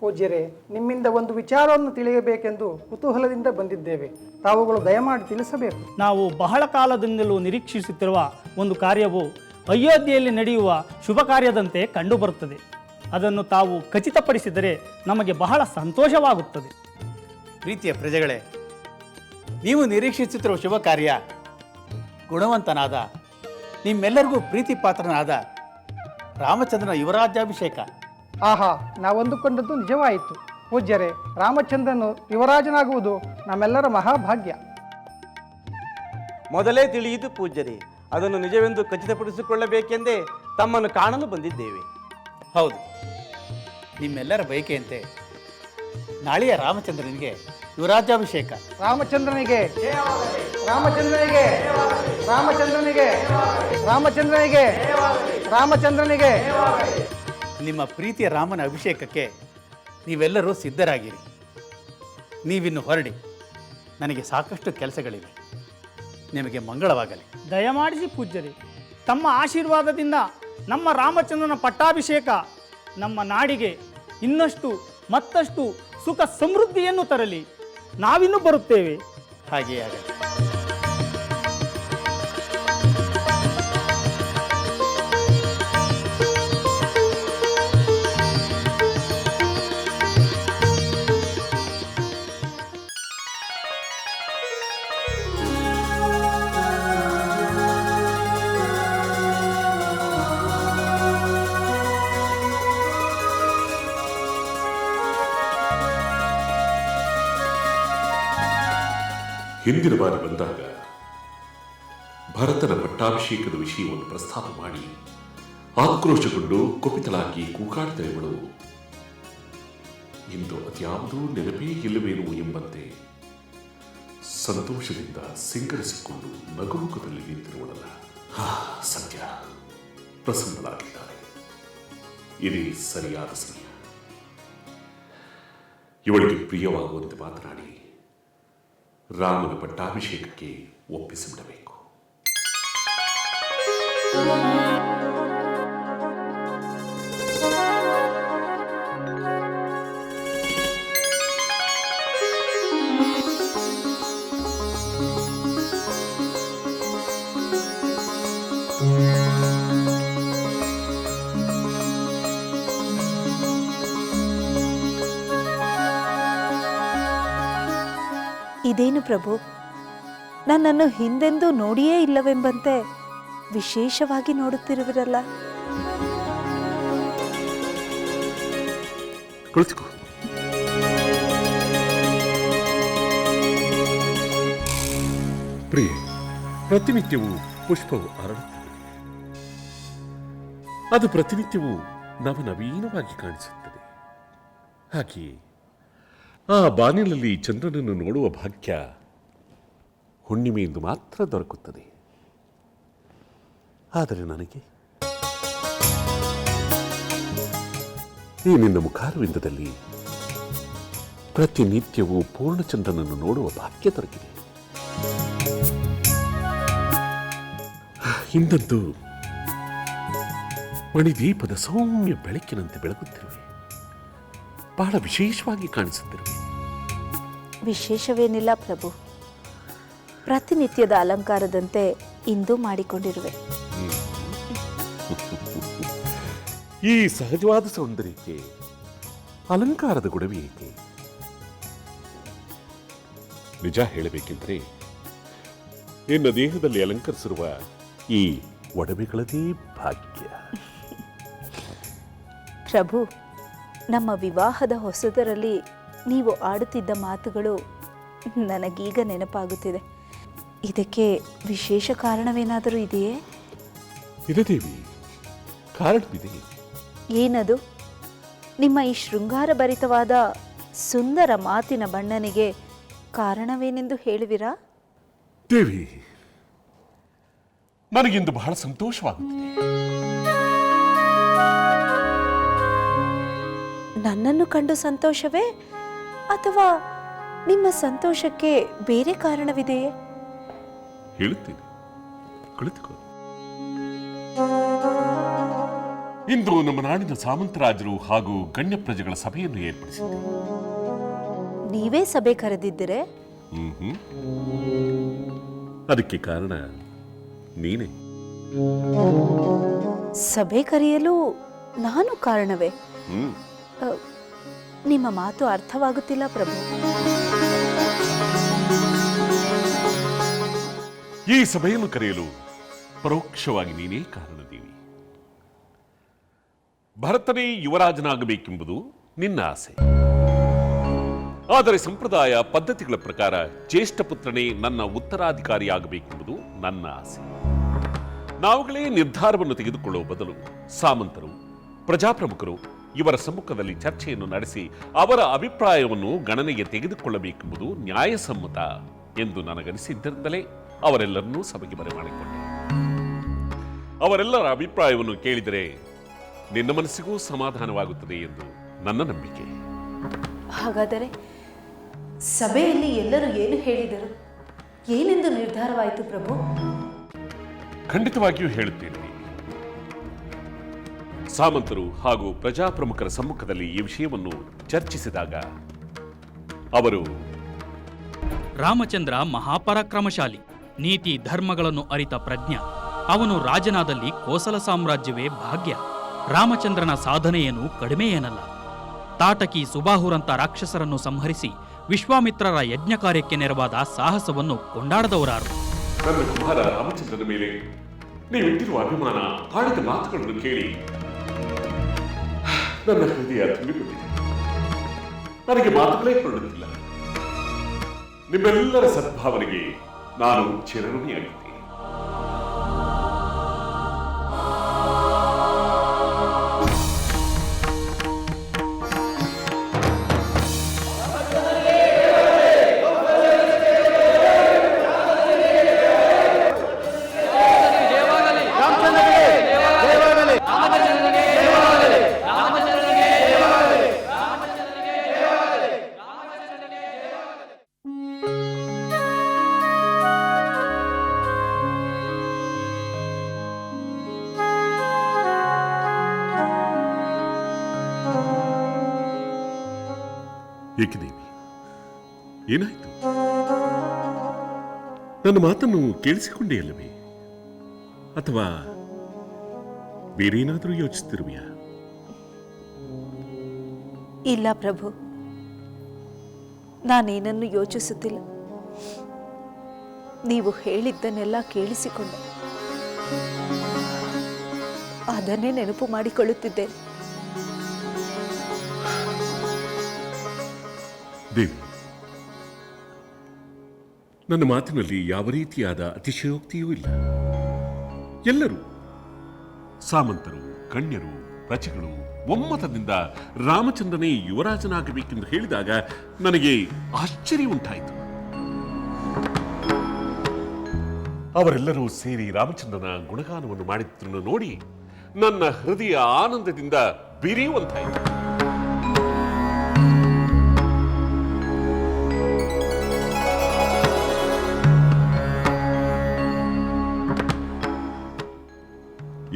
ಪೂಜ್ಯರೇ, ನಿಮ್ಮಿಂದ ಒಂದು ವಿಚಾರವನ್ನು ತಿಳಿಯಬೇಕೆಂದು ಕುತೂಹಲದಿಂದ ಬಂದಿದ್ದೇವೆ. ತಾವುಗಳು ದಯಮಾಡಿ ತಿಳಿಸಬೇಕು. ನಾವು ಬಹಳ ಕಾಲದಿಂದಲೂ ನಿರೀಕ್ಷಿಸುತ್ತಿರುವ ಒಂದು ಕಾರ್ಯವು ಅಯೋಧ್ಯೆಯಲ್ಲಿ ನಡೆಯುವ ಶುಭ ಕಾರ್ಯದಂತೆ ಕಂಡುಬರುತ್ತದೆ. ಅದನ್ನು ತಾವು ಖಚಿತಪಡಿಸಿದರೆ ನಮಗೆ ಬಹಳ ಸಂತೋಷವಾಗುತ್ತದೆ. ಪ್ರೀತಿಯ ಪ್ರಜೆಗಳೇ, ನೀವು ನಿರೀಕ್ಷಿಸುತ್ತಿರುವ ಶುಭ ಕಾರ್ಯ ಗುಣವಂತನಾದ, ನಿಮ್ಮೆಲ್ಲರಿಗೂ ಪ್ರೀತಿ ಪಾತ್ರನಾದ ರಾಮಚಂದ್ರನ ಯುವರಾಜ್ಯಾಭಿಷೇಕ. ಆಹಾ, ನಾವಂದುಕೊಂಡದ್ದು ನಿಜವಾಯಿತು. ಪೂಜ್ಯರೇ, ರಾಮಚಂದ್ರನು ಯುವರಾಜನಾಗುವುದು ನಮ್ಮೆಲ್ಲರ ಮಹಾಭಾಗ್ಯ. ಮೊದಲೇ ತಿಳಿಯಿತು ಪೂಜ್ಯರೇ, ಅದನ್ನು ನಿಜವೆಂದು ಖಚಿತಪಡಿಸಿಕೊಳ್ಳಬೇಕೆಂದೇ ತಮ್ಮನ್ನು ಕಾಣಲು ಬಂದಿದ್ದೇವೆ. ಹೌದು, ನಿಮ್ಮೆಲ್ಲರ ಬಯಕೆಯಂತೆ ನಾಳೆಯ ರಾಮಚಂದ್ರನಿಗೆ ಯುವರಾಜ್ಯಾಭಿಷೇಕ. ರಾಮಚಂದ್ರನಿಗೆ, ರಾಮಚಂದ್ರನಿಗೆ, ರಾಮಚಂದ್ರನಿಗೆ, ರಾಮಚಂದ್ರನಿಗೆ, ರಾಮಚಂದ್ರನಿಗೆ. ನಿಮ್ಮ ಪ್ರೀತಿಯ ರಾಮನ ಅಭಿಷೇಕಕ್ಕೆ ನೀವೆಲ್ಲರೂ ಸಿದ್ಧರಾಗಿರಿ. ನೀವಿನ್ನು ಹೊರಡಿ, ನನಗೆ ಸಾಕಷ್ಟು ಕೆಲಸಗಳಿವೆ. ನಿಮಗೆ ಮಂಗಳವಾಗಲಿ. ದಯಮಾಡಿಸಿ ಪೂಜ್ಯರೇ, ತಮ್ಮ ಆಶೀರ್ವಾದದಿಂದ ನಮ್ಮ ರಾಮಚಂದ್ರನ ಪಟ್ಟಾಭಿಷೇಕ ನಮ್ಮ ನಾಡಿಗೆ ಇನ್ನಷ್ಟು ಮತ್ತಷ್ಟು ಸುಖ ಸಮೃದ್ಧಿಯನ್ನು ತರಲಿ. ನಾವಿನ್ನೂ ಬರುತ್ತೇವೆ. ಹಾಗೆಯೇ ಆಗಲಿ. ಹಿಂದಿನ ಬಾರಿ ಬಂದಾಗ ಭರತನ ಪಟ್ಟಾಭಿಷೇಕದ ವಿಷಯವನ್ನು ಪ್ರಸ್ತಾಪ ಮಾಡಿ ಆಕ್ರೋಶಗೊಂಡು ಕುಪಿತಳಾಗಿ ಕೂಗಾಡ್ತಿರುವಳು ಇಂದು ಅದ್ಯಾವುದೂ ನೆನಪೇ ಇಲ್ಲವೇನು ಎಂಬಂತೆ ಸಂತೋಷದಿಂದ ಸಿಂಗರಿಸಿಕೊಂಡು ನಗುಮುಖದಲ್ಲಿ ನಿಂತಿರುವಳಲ್ಲ. ಸತ್ಯ, ಪ್ರಸನ್ನಳಾಗಿದ್ದಾಳೆ. ಇದೇ ಸರಿಯಾದ ಸಮಯ. ಇವಳಿಗೆ ಪ್ರಿಯವಾಗುವಂತೆ ಮಾತನಾಡಿ ರಾಮನ ಪಟ್ಟಾಭಿಷೇಕಕ್ಕೆ ಒಪ್ಪಿಸಿಬಿಡಬೇಕು. ಇದೇನು ಪ್ರಭು, ನನ್ನನ್ನು ಹಿಂದೆಂದೂ ನೋಡಿಯೇ ಇಲ್ಲವೆಂಬಂತೆ ವಿಶೇಷವಾಗಿ ನೋಡುತ್ತಿರುವಿರಲ್ಲ. ಕುಳಿತುಕೋ. ಪ್ರಿಯೆ, ಪ್ರತಿನಿತ್ಯವೂ ಪುಷ್ಪವು ಅರಳುತ್ತದೆ. ಅದು ಪ್ರತಿನಿತ್ಯವೂ ನವನವೀನವಾಗಿ ಕಾಣಿಸುತ್ತದೆ. ಹಾಗೆಯೇ ಆ ಬಾನಿನಲ್ಲಿ ಚಂದ್ರನನ್ನು ನೋಡುವ ಭಾಗ್ಯ ಹುಣ್ಣಿಮೆಯಿಂದ ಮಾತ್ರ ದೊರಕುತ್ತದೆ. ಆದರೆ ನನಗೆ ಈ ನಿನ್ನ ಮುಖಾರವಿಂದದಲ್ಲಿ ಪ್ರತಿನಿತ್ಯವೂ ಪೂರ್ಣಚಂದ್ರನನ್ನು ನೋಡುವ ಭಾಗ್ಯ ದೊರಕಿದೆ. ಇಂದಂತೂ ಮಣಿದೀಪದ ಸೌಮ್ಯ ಬೆಳಕಿನಂತೆ ಬೆಳಗುತ್ತಿರುವೆ. ಬಹಳ ವಿಶೇಷವಾಗಿ ಕಾಣಿಸುತ್ತಿರುವೆ. ವಿಶೇಷವೇನಿಲ್ಲ ಪ್ರಭು, ಪ್ರತಿನಿತ್ಯದ ಅಲಂಕಾರದಂತೆ ಇಂದು ಮಾಡಿಕೊಂಡಿರುವೆ. ಈ ಸಹಜವಾದ ಸೌಂದರ್ಯಕ್ಕೆ ಅಲಂಕಾರದ ಗುಣವೇ ಏಕೆ? ನಿಜ ಹೇಳಬೇಕೆಂದರೆ ನಿನ್ನ ದೇಹದಲ್ಲಿ ಅಲಂಕರಿಸಿರುವ ಈ ಒಡವೆಗಳದೇ ಭಾಗ್ಯ. ಪ್ರಭು, ನಮ್ಮ ವಿವಾಹದ ಹೊಸದರಲ್ಲಿ ನೀವು ಆಡುತ್ತಿದ್ದ ಮಾತುಗಳು ನನಗೀಗ ನೆನಪಾಗುತ್ತಿದೆ. ಇದಕ್ಕೆ ವಿಶೇಷ ಕಾರಣವೇನಾದರೂ ಇದೆಯೇ? ಇದೆ ದೇವಿ, ಕಾರಣವಿದೆ. ಏನದು? ನಿಮ್ಮ ಈ ಶೃಂಗಾರಭರಿತವಾದ ಸುಂದರ ಮಾತಿನ ಬಣ್ಣನಿಗೆ ಕಾರಣವೇನೆಂದು ಹೇಳುವಿರಾ? ದೇವಿ, ನನಗಿಂದು ಬಹಳ ಸಂತೋಷವಾಗುತ್ತಿದೆ. ನನ್ನನ್ನು ಕಂಡು ಸಂತೋಷವೇ, ಅಥವಾ ನಿಮ್ಮ ಸಂತೋಷಕ್ಕೆ ಬೇರೆ ಕಾರಣವಿದೆಯೇ? ಹೇಳುತ್ತೇನೆ, ಕುಳಿತುಕೋ. ಇಂದು ನಮ್ಮ ನಾಡಿನ ಸಾಮಂತರಾಜರು ಹಾಗೂ ಗಣ್ಯ ಪ್ರಜೆಗಳ ಸಭೆಯನ್ನು ಏರ್ಪಡಿಸಿದೆ. ನೀವೇ ಸಭೆ ಕರೆದಿದ್ದರೆ? ಅದಕ್ಕೆ ಕಾರಣ ನೀನೇ. ಸಭೆ ಕರೆಯಲು ನಾನು ಕಾರಣವೇ? ನಿಮ್ಮ ಮಾತು ಅರ್ಥವಾಗುತ್ತಿಲ್ಲ ಪ್ರಭು. ಈ ಸಭೆಯನ್ನು ಕರೆಯಲು ಪರೋಕ್ಷವಾಗಿ ನೀನೇ ಕಾರಣ ದೇವಿ. ಭರತನೇ ಯುವರಾಜನಾಗಬೇಕೆಂಬುದು ನಿನ್ನ ಆಸೆ. ಆದರೆ ಸಂಪ್ರದಾಯ ಪದ್ಧತಿಗಳ ಪ್ರಕಾರ ಜ್ಯೇಷ್ಠ ಪುತ್ರನೇ ನನ್ನ ಉತ್ತರಾಧಿಕಾರಿಯಾಗಬೇಕೆಂಬುದು ನನ್ನ ಆಸೆ. ನಾವುಗಳೇ ನಿರ್ಧಾರವನ್ನು ತೆಗೆದುಕೊಳ್ಳುವ ಬದಲು ಸಾಮಂತರು, ಪ್ರಜಾಪ್ರಮುಖರು ಇವರ ಸಮ್ಮುಖದಲ್ಲಿ ಚರ್ಚೆಯನ್ನು ನಡೆಸಿ ಅವರ ಅಭಿಪ್ರಾಯವನ್ನು ಗಣನೆಗೆ ತೆಗೆದುಕೊಳ್ಳಬೇಕೆಂಬುದು ನ್ಯಾಯಸಮ್ಮತ ಎಂದು ನನಗನಿಸಿದ್ದರಿಂದಲೇ ಅವರೆಲ್ಲರನ್ನೂ ಸಭೆಗೆ ಬರಮಾಡಿಕೊಂಡೆ. ಅವರೆಲ್ಲರ ಅಭಿಪ್ರಾಯವನ್ನು ಕೇಳಿದರೆ ನಿನ್ನ ಮನಸ್ಸಿಗೂ ಸಮಾಧಾನವಾಗುತ್ತದೆ ಎಂದು ನನ್ನ ನಂಬಿಕೆ. ಹಾಗಾದರೆ ಸಭೆಯಲ್ಲಿ ಎಲ್ಲರೂ ಏನು ಹೇಳಿದರು? ಏನೆಂದು ನಿರ್ಧಾರವಾಯಿತು ಪ್ರಭು? ಖಂಡಿತವಾಗಿಯೂ ಹೇಳುತ್ತೇನೆ. ಸಾಮಂತರು ಹಾಗೂ ಪ್ರಜಾಪ್ರಮುಖರ ಸಮ್ಮುಖದಲ್ಲಿ ಈ ವಿಷಯವನ್ನು ಚರ್ಚಿಸಿದಾಗ ಅವರು, ರಾಮಚಂದ್ರ ಮಹಾಪರಾಕ್ರಮಶಾಲಿ, ನೀತಿ ಧರ್ಮಗಳನ್ನು ಅರಿತ ಪ್ರಜ್ಞ. ಅವನು ರಾಜನಾದಲ್ಲಿ ಕೋಸಲ ಸಾಮ್ರಾಜ್ಯವೇ ಭಾಗ್ಯ. ರಾಮಚಂದ್ರನ ಸಾಧನೆಯೇನು ಕಡಿಮೆಯೇನಲ್ಲ. ತಾಟಕಿ ಸುಬಾಹುರಂತ ರಾಕ್ಷಸರನ್ನು ಸಂಹರಿಸಿ ವಿಶ್ವಾಮಿತ್ರರ ಯಜ್ಞ ಕಾರ್ಯಕ್ಕೆ ನೆರವಾದ ಸಾಹಸವನ್ನು ಕೊಂಡಾಡದವರಾರು. ನನ್ನ ಕುಮಾರ ರಾಮಚಂದ್ರನ ಮೇಲೆ ನೀವಿಟ್ಟಿರುವ ಅಭಿಮಾನ, ಆಡಿದ ಮಾತುಗಳನ್ನು ಕೇಳಿ ನನ್ನ ಹೃದಯ ತುಂಬಿಕೊಂಡಿದೆ. ನನಗೆ ಮಾತುಗಳೇ ಹೊರಡುತ್ತಿಲ್ಲ. ನಿಮ್ಮೆಲ್ಲರ ಸದ್ಭಾವನೆಗೆ ನಾನು ಚಿರಋಣಿಯಾಗಿದ್ದೇನೆ. ಏಕದೇವಿ, ಏನಾಯ್ತು? ನನ್ನ ಮಾತನ್ನು ಕೇಳಿಸಿಕೊಂಡೇ ಅಲ್ಲವೇ? ಅಥವಾ ಬೇರೇನಾದರೂ ಯೋಚಿಸುತ್ತಿರುವೆಯಾ? ಇಲ್ಲ ಪ್ರಭು, ನಾನೇನನ್ನು ಯೋಚಿಸುತ್ತಿಲ್ಲ. ನೀವು ಹೇಳಿದ್ದನ್ನೆಲ್ಲ ಕೇಳಿಸಿಕೊಂಡೆ, ಅದನ್ನೇ ನೆನಪು ಮಾಡಿಕೊಳ್ಳುತ್ತಿದ್ದೇನೆ. ದೇವಿ, ನನ್ನ ಮಾತಿನಲ್ಲಿ ಯಾವ ರೀತಿಯಾದ ಅತಿಶಯೋಕ್ತಿಯೂ ಇಲ್ಲ. ಎಲ್ಲರೂ, ಸಾಮಂತರು, ಗಣ್ಯರು, ಪ್ರಜೆಗಳು ಒಮ್ಮತದಿಂದ ರಾಮಚಂದ್ರನೇ ಯುವರಾಜನಾಗಬೇಕೆಂದು ಹೇಳಿದಾಗ ನನಗೆ ಆಶ್ಚರ್ಯ ಉಂಟಾಯಿತು. ಅವರೆಲ್ಲರೂ ಸೇರಿ ರಾಮಚಂದ್ರನ ಗುಣಗಾನವನ್ನು ಮಾಡಿದ್ದನ್ನು ನೋಡಿ ನನ್ನ ಹೃದಯ ಆನಂದದಿಂದ ಬಿರಿಯುವಂತಾಯಿತು.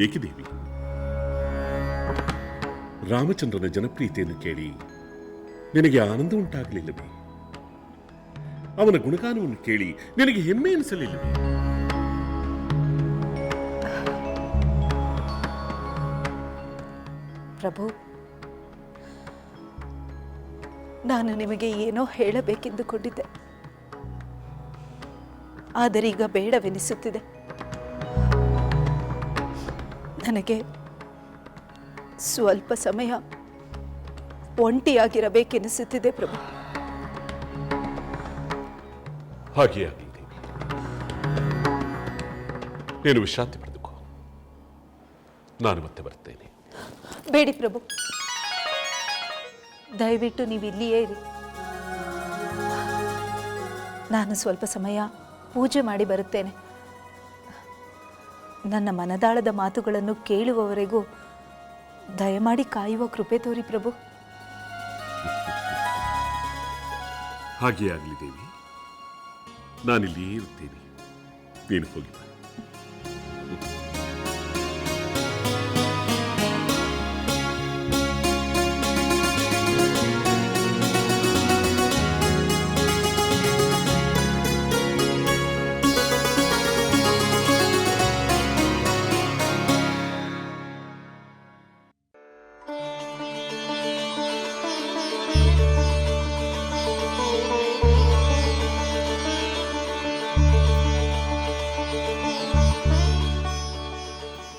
ಏಕದೇವಿ, ರಾಮಚಂದ್ರನ ಜನಪ್ರಿಯತೆಯನ್ನು ಕೇಳಿ ನಿನಗೆ ಆನಂದ ಉಂಟಾಗಲಿಲ್ಲವೇ? ಅವನ ಗುಣಗಾನವನ್ನು ಕೇಳಿ ನಿನಗೆ ಹೆಮ್ಮೆ ಎನಿಸಲಿಲ್ಲವೇ? ಪ್ರಭು, ನಾನು ನಿಮಗೆ ಏನೋ ಹೇಳಬೇಕೆಂದುಕೊಂಡಿದ್ದೆ, ಆದರೆ ಈಗ ಬೇಡವೆನಿಸುತ್ತಿದೆ. ನನಗೆ ಸ್ವಲ್ಪ ಸಮಯ ಒಂಟಿಯಾಗಿರಬೇಕೆನಿಸುತ್ತಿದೆ ಪ್ರಭು. ಹಾಗೆ ಆಗಲಿ ದೇವಿ, ನೀನು ವಿಶ್ರಾಂತಿ ಪಡೆದುಕೋ. ನಾನು ಮತ್ತೆ ಬರ್ತೇನೆ. ಬೇಡಿ ಪ್ರಭು, ದಯವಿಟ್ಟು ನೀವು ಇಲ್ಲಿಯೇ ಇರಿ. ನಾನು ಸ್ವಲ್ಪ ಸಮಯ ಪೂಜೆ ಮಾಡಿ ಬರುತ್ತೇನೆ. ನನ್ನ ಮನದಾಳದ ಮಾತುಗಳನ್ನು ಕೇಳುವವರೆಗೂ ದಯಮಾಡಿ ಕಾಯುವ ಕೃಪೆ ತೋರಿ ಪ್ರಭು. ಹಾಗೇ ಆಗಲಿ ದೇವಿ, ನಾನಿಲ್ಲಿಯೇ ಇರುತ್ತೇನೆ. ನೀನು ಹೋಗಿ ಬಾ.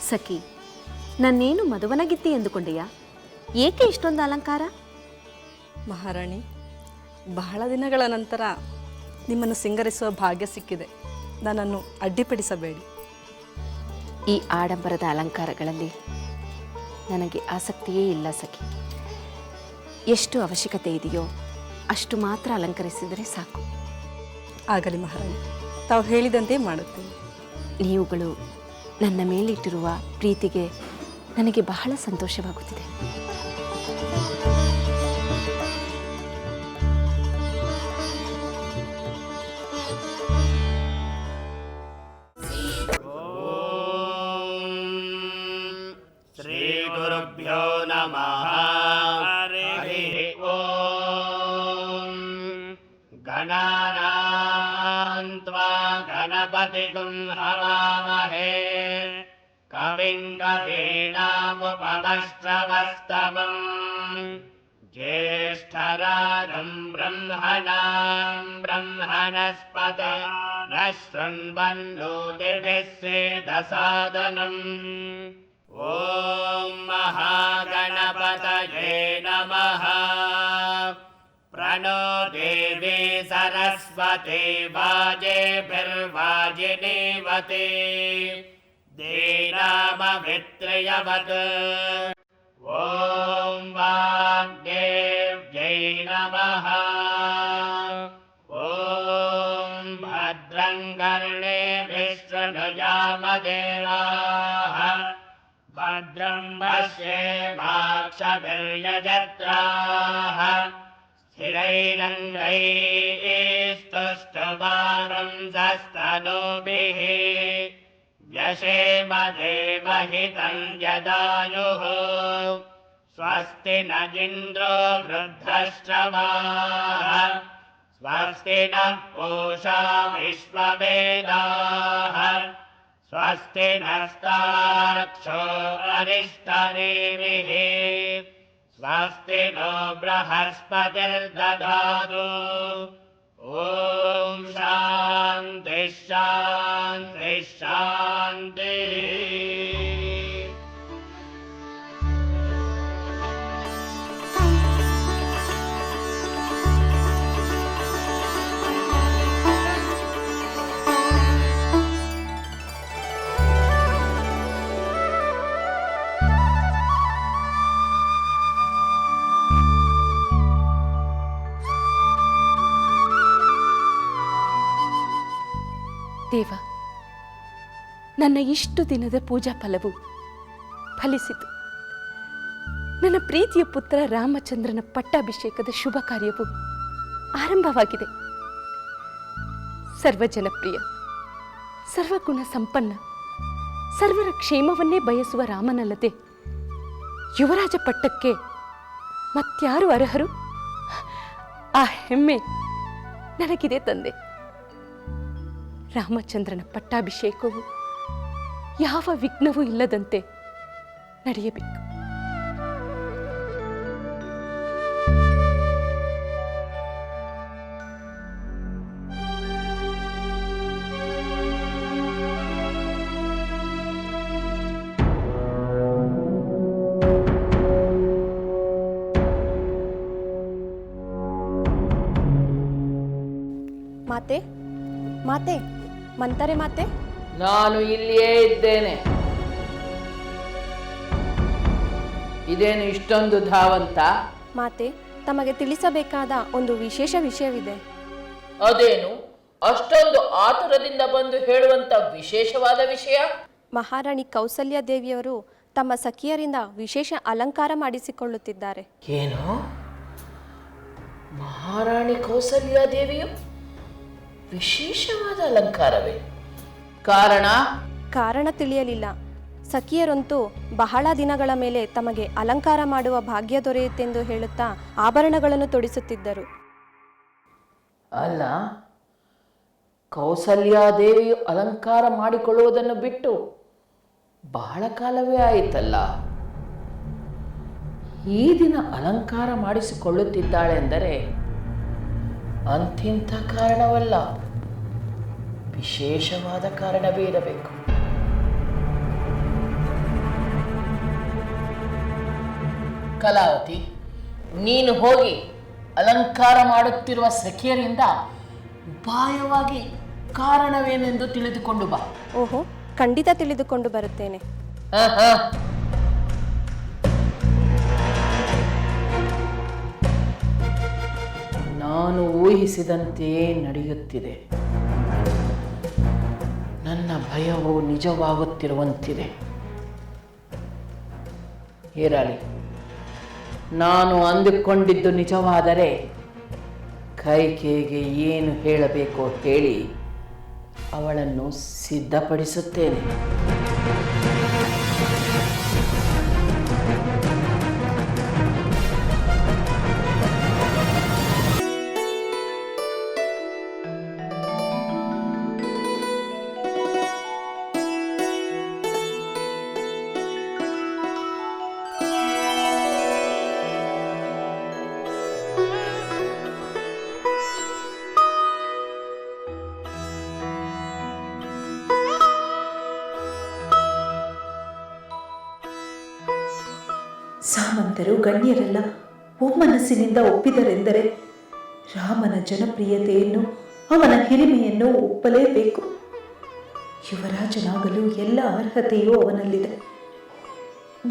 ಸಖಿ, ನನ್ನೇನು ಮದುವನಗಿತ್ತಿ ಎಂದುಕೊಂಡೆಯಾ? ಏಕೆ ಇಷ್ಟೊಂದು ಅಲಂಕಾರ? ಮಹಾರಾಣಿ, ಬಹಳ ದಿನಗಳ ನಂತರ ನಿಮ್ಮನ್ನು ಸಿಂಗರಿಸುವ ಭಾಗ್ಯ ಸಿಕ್ಕಿದೆ. ನನ್ನನ್ನು ಅಡ್ಡಿಪಡಿಸಬೇಡಿ. ಈ ಆಡಂಬರದ ಅಲಂಕಾರಗಳಲ್ಲಿ ನನಗೆ ಆಸಕ್ತಿಯೇ ಇಲ್ಲ ಸಖಿ. ಎಷ್ಟು ಅವಶ್ಯಕತೆ ಇದೆಯೋ ಅಷ್ಟು ಮಾತ್ರ ಅಲಂಕರಿಸಿದರೆ ಸಾಕು. ಆಗಲಿ ಮಹಾರಾಣಿ, ತಾವು ಹೇಳಿದಂತೆ ಮಾಡುತ್ತೇನೆ. ನೀವುಗಳು ನನ್ನ ಮೇಲಿಟ್ಟಿರುವ ಪ್ರೀತಿಗೆ ನನಗೆ ಬಹಳ ಸಂತೋಷವಾಗುತ್ತಿದೆ. ಶ್ರೀ ಗುರುಭ್ಯೋ ನಮಃ. ಹರಿ ಓಂ. ಗಣಾನಾಂ ತ್ವಾ ಗಣಪತಿಂ ಹವಾಮಹೇ ಕವಿಂ ಕವೀನಾಮುಪಮಶ್ರವಸ್ತಮಂ ಜ್ಯೇಷ್ಠರಾಜಂ ಬ್ರಹ್ಮಣಾಂ ಬ್ರಹ್ಮಣಸ್ಪತ ನ ಶೃಣ್ವನ್ನೋತಿಭಿಃ ಸೇದಸಾದನಂ. ಓಂ ಮಹಾಗಣಪತಯೇ ನಮಃ. ಪ್ರಣೋ ದೇವಿ ಸರಸ್ವತಿ ವಾಜೇಭಿರ್ವಾಜಿನೀವತಿ ದೀನಾಮವಿತ್ರಯವತ್. ಓಂ ವಾಗ್ದೇವ್ಯೈ ನಮಃ. ಓಂ ಭದ್ರಂ ಕರ್ಣೇಭಿಃ ಶೃಣುಯಾಮದೇವಾಃ. ಭದ್ರಂ ಪಶ್ಯೇಮಾಕ್ಷಭಿರ್ಯಜತ್ರಾಃ. स्थिरैरङ्गैस्तुष्टुवांसस्तनूभिः व्यशेमदेवहितं यदायुः. स्वस्ति न इन्द्रो वृद्धश्रवाः. स्वस्ति नः पूषा विश्ववेदाः. स्वस्ति नस्तार्क्ष्यो अरिष्टनेमिः. स्वस्ति नो बृहस्पतिर्दधातु. ॐ शान्ति शान्ति शान्तिः. ದೇವ, ನನ್ನ ಇಷ್ಟು ದಿನದ ಪೂಜಾ ಫಲವು ಫಲಿಸಿತು. ನನ್ನ ಪ್ರೀತಿಯ ಪುತ್ರ ರಾಮಚಂದ್ರನ ಪಟ್ಟಾಭಿಷೇಕದ ಶುಭ ಕಾರ್ಯವು ಆರಂಭವಾಗಿದೆ. ಸರ್ವಜನಪ್ರಿಯ, ಸರ್ವಗುಣ ಸಂಪನ್ನ, ಸರ್ವರ ಕ್ಷೇಮವನ್ನೇ ಬಯಸುವ ರಾಮನಲ್ಲದೆ ಯುವರಾಜ ಪಟ್ಟಕ್ಕೆ ಮತ್ಯಾರು ಅರ್ಹರು? ಆ ಹೆಮ್ಮೆ ನನಗಿದೆ ತಂದೆ. ರಾಮಚಂದ್ರನ ಪಟ್ಟಾಭಿಷೇಕವು ಯಾವ ವಿಘ್ನವೂ ಇಲ್ಲದಂತೆ ನಡೆಯಬೇಕು. ಮಾತೆ, ಮಾತೆ, ಮಂತಾರೆ ಮಾತೆ. ನಾನು ಇಲ್ಲಿಯೇ ಇದ್ದೇನೆ. ಇದೇನು ಇಷ್ಟೊಂದು ಧಾವಂತ? ಮಾತೆ, ತಮಗೆ ತಿಳಿಸಬೇಕಾದ ಒಂದು ವಿಶೇಷ ವಿಷಯವಿದೆ. ಅದೇನು ಅಷ್ಟೊಂದು ಆತುರದಿಂದ ಬಂದು ಹೇಳುವಂತ ವಿಶೇಷವಾದ ವಿಷಯ? ಮಹಾರಾಣಿ ಕೌಸಲ್ಯ ದೇವಿಯವರು ತಮ್ಮ ಸಖಿಯರಿಂದ ವಿಶೇಷ ಅಲಂಕಾರ ಮಾಡಿಸಿಕೊಳ್ಳುತ್ತಿದ್ದಾರೆ. ಏನು? ಮಹಾರಾಣಿ ಕೌಸಲ್ಯ ದೇವಿಯು ವಿಶೇಷವಾದ ಅಲಂಕಾರವೇ? ಕಾರಣ ತಿಳಿಯಲಿಲ್ಲ. ಸಖಿಯರಂತೂ ಬಹಳ ದಿನಗಳ ಮೇಲೆ ತಮಗೆ ಅಲಂಕಾರ ಮಾಡುವ ಭಾಗ್ಯ ದೊರೆಯುತ್ತೆಂದು ಹೇಳುತ್ತಾ ಆಭರಣಗಳನ್ನು ತೊಡಿಸುತ್ತಿದ್ದರು. ಅಲ್ಲ, ಕೌಸಲ್ಯಾದೇವಿಯು ಅಲಂಕಾರ ಮಾಡಿಕೊಳ್ಳುವುದನ್ನು ಬಿಟ್ಟು ಬಹಳ ಕಾಲವೇ ಆಯಿತಲ್ಲ. ಈ ದಿನ ಅಲಂಕಾರ ಮಾಡಿಸಿಕೊಳ್ಳುತ್ತಿದ್ದಾಳೆಂದರೆ ಅಂತಿಂಥ ಕಾರಣವಲ್ಲ, ವಿಶೇಷವಾದ ಕಾರಣವೇ ಇರಬೇಕು. ಕಲಾವತಿ, ನೀನು ಹೋಗಿ ಅಲಂಕಾರ ಮಾಡುತ್ತಿರುವ ಸಖಿಯರಿಂದ ಉಪಾಯವಾಗಿ ಕಾರಣವೇನೆಂದು ತಿಳಿದುಕೊಂಡು ಬಾ. ಓಹೋ, ಖಂಡಿತ ತಿಳಿದುಕೊಂಡು ಬರುತ್ತೇನೆ. ನಾನು ಊಹಿಸಿದಂತೆಯೇ ನಡೆಯುತ್ತಿದೆ. ನನ್ನ ಭಯವು ನಿಜವಾಗುತ್ತಿರುವಂತಿದೆ. ಇರಲಿ, ನಾನು ಅಂದುಕೊಂಡಿದ್ದು ನಿಜವಾದರೆ ಕೈಕೇಯಿಗೆ ಏನು ಹೇಳಬೇಕೋ ಹೇಳಿ ಅವಳನ್ನು ಸಿದ್ಧಪಡಿಸುತ್ತೇನೆ. ಸಾಮಂತರು ಗಣ್ಯರೆಲ್ಲ ಒಮ್ಮನಸ್ಸಿನಿಂದ ಒಪ್ಪಿದರೆಂದರೆ ರಾಮನ ಜನಪ್ರಿಯತೆಯನ್ನು, ಅವನ ಹಿರಿಮೆಯನ್ನು ಒಪ್ಪಲೇಬೇಕು. ಯುವರಾಜನಾಗಲು ಎಲ್ಲ ಅರ್ಹತೆಯೂ ಅವನಲ್ಲಿದೆ.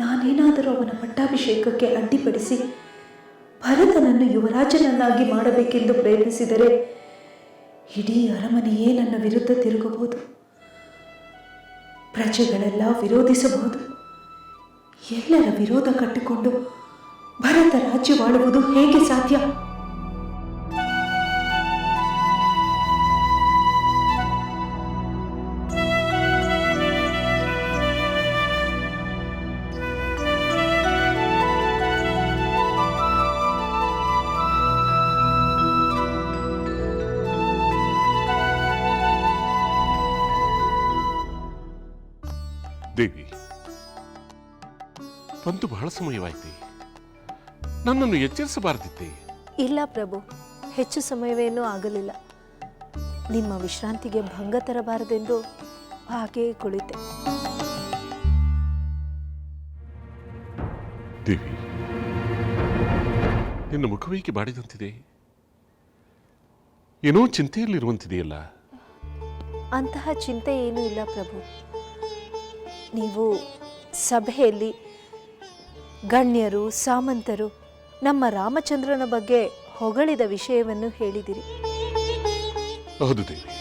ನಾನೇನಾದರೂ ಅವನ ಪಟ್ಟಾಭಿಷೇಕಕ್ಕೆ ಅಡ್ಡಿಪಡಿಸಿ ಭರತನನ್ನು ಯುವರಾಜನನ್ನಾಗಿ ಮಾಡಬೇಕೆಂದು ಪ್ರಯತ್ನಿಸಿದರೆ ಇಡೀ ಅರಮನೆಯೇ ನನ್ನ ವಿರುದ್ಧ ತಿರುಗಬಹುದು. ಪ್ರಜೆಗಳೆಲ್ಲ ವಿರೋಧಿಸಬಹುದು. ಎಲ್ಲರ ವಿರೋಧ ಕಟ್ಟಿಕೊಂಡು ಭರತ ರಾಜ್ಯವಾಳುವುದು ಹೇಗೆ ಸಾಧ್ಯ? ದೇವಿ, ಬಂದು ಬಹಳ ಸಮಯವಾಯಿತೆ. ನನ್ನನ್ನು ಎಚ್ಚರಿಸಬಾರದಿತ್ತೆ. ಇಲ್ಲ ಪ್ರಭು, ಹೆಚ್ಚು ಸಮಯವೇನೂ ಆಗಲಿಲ್ಲ. ನಿಮ್ಮ ವಿಶ್ರಾಂತಿಗೆ ಭಂಗ ತರಬಾರದೆಂದು ಹಾಗೆಯೇ ಕುಳಿತೆ. ದೇವಿ, ನಿನ್ನ ಮುಖವೇಕೆ ಬಾಡಿದಂತಿದೆ? ಏನೋ ಚಿಂತೆಯಲ್ಲಿರುವಂತಿದೆಯಲ್ಲ? ಅಂತಹ ಚಿಂತೆ ಏನೂ ಇಲ್ಲ ಪ್ರಭು. ನೀವು ಸಭೆಯಲ್ಲಿ ಗಣ್ಯರು, ಸಾಮಂತರು ನಮ್ಮ ರಾಮಚಂದ್ರನ ಬಗ್ಗೆ ಹೊಗಳಿದ ವಿಷಯವನ್ನು ಹೇಳಿದಿರಿ. ಹೌದು ದೇವಿ,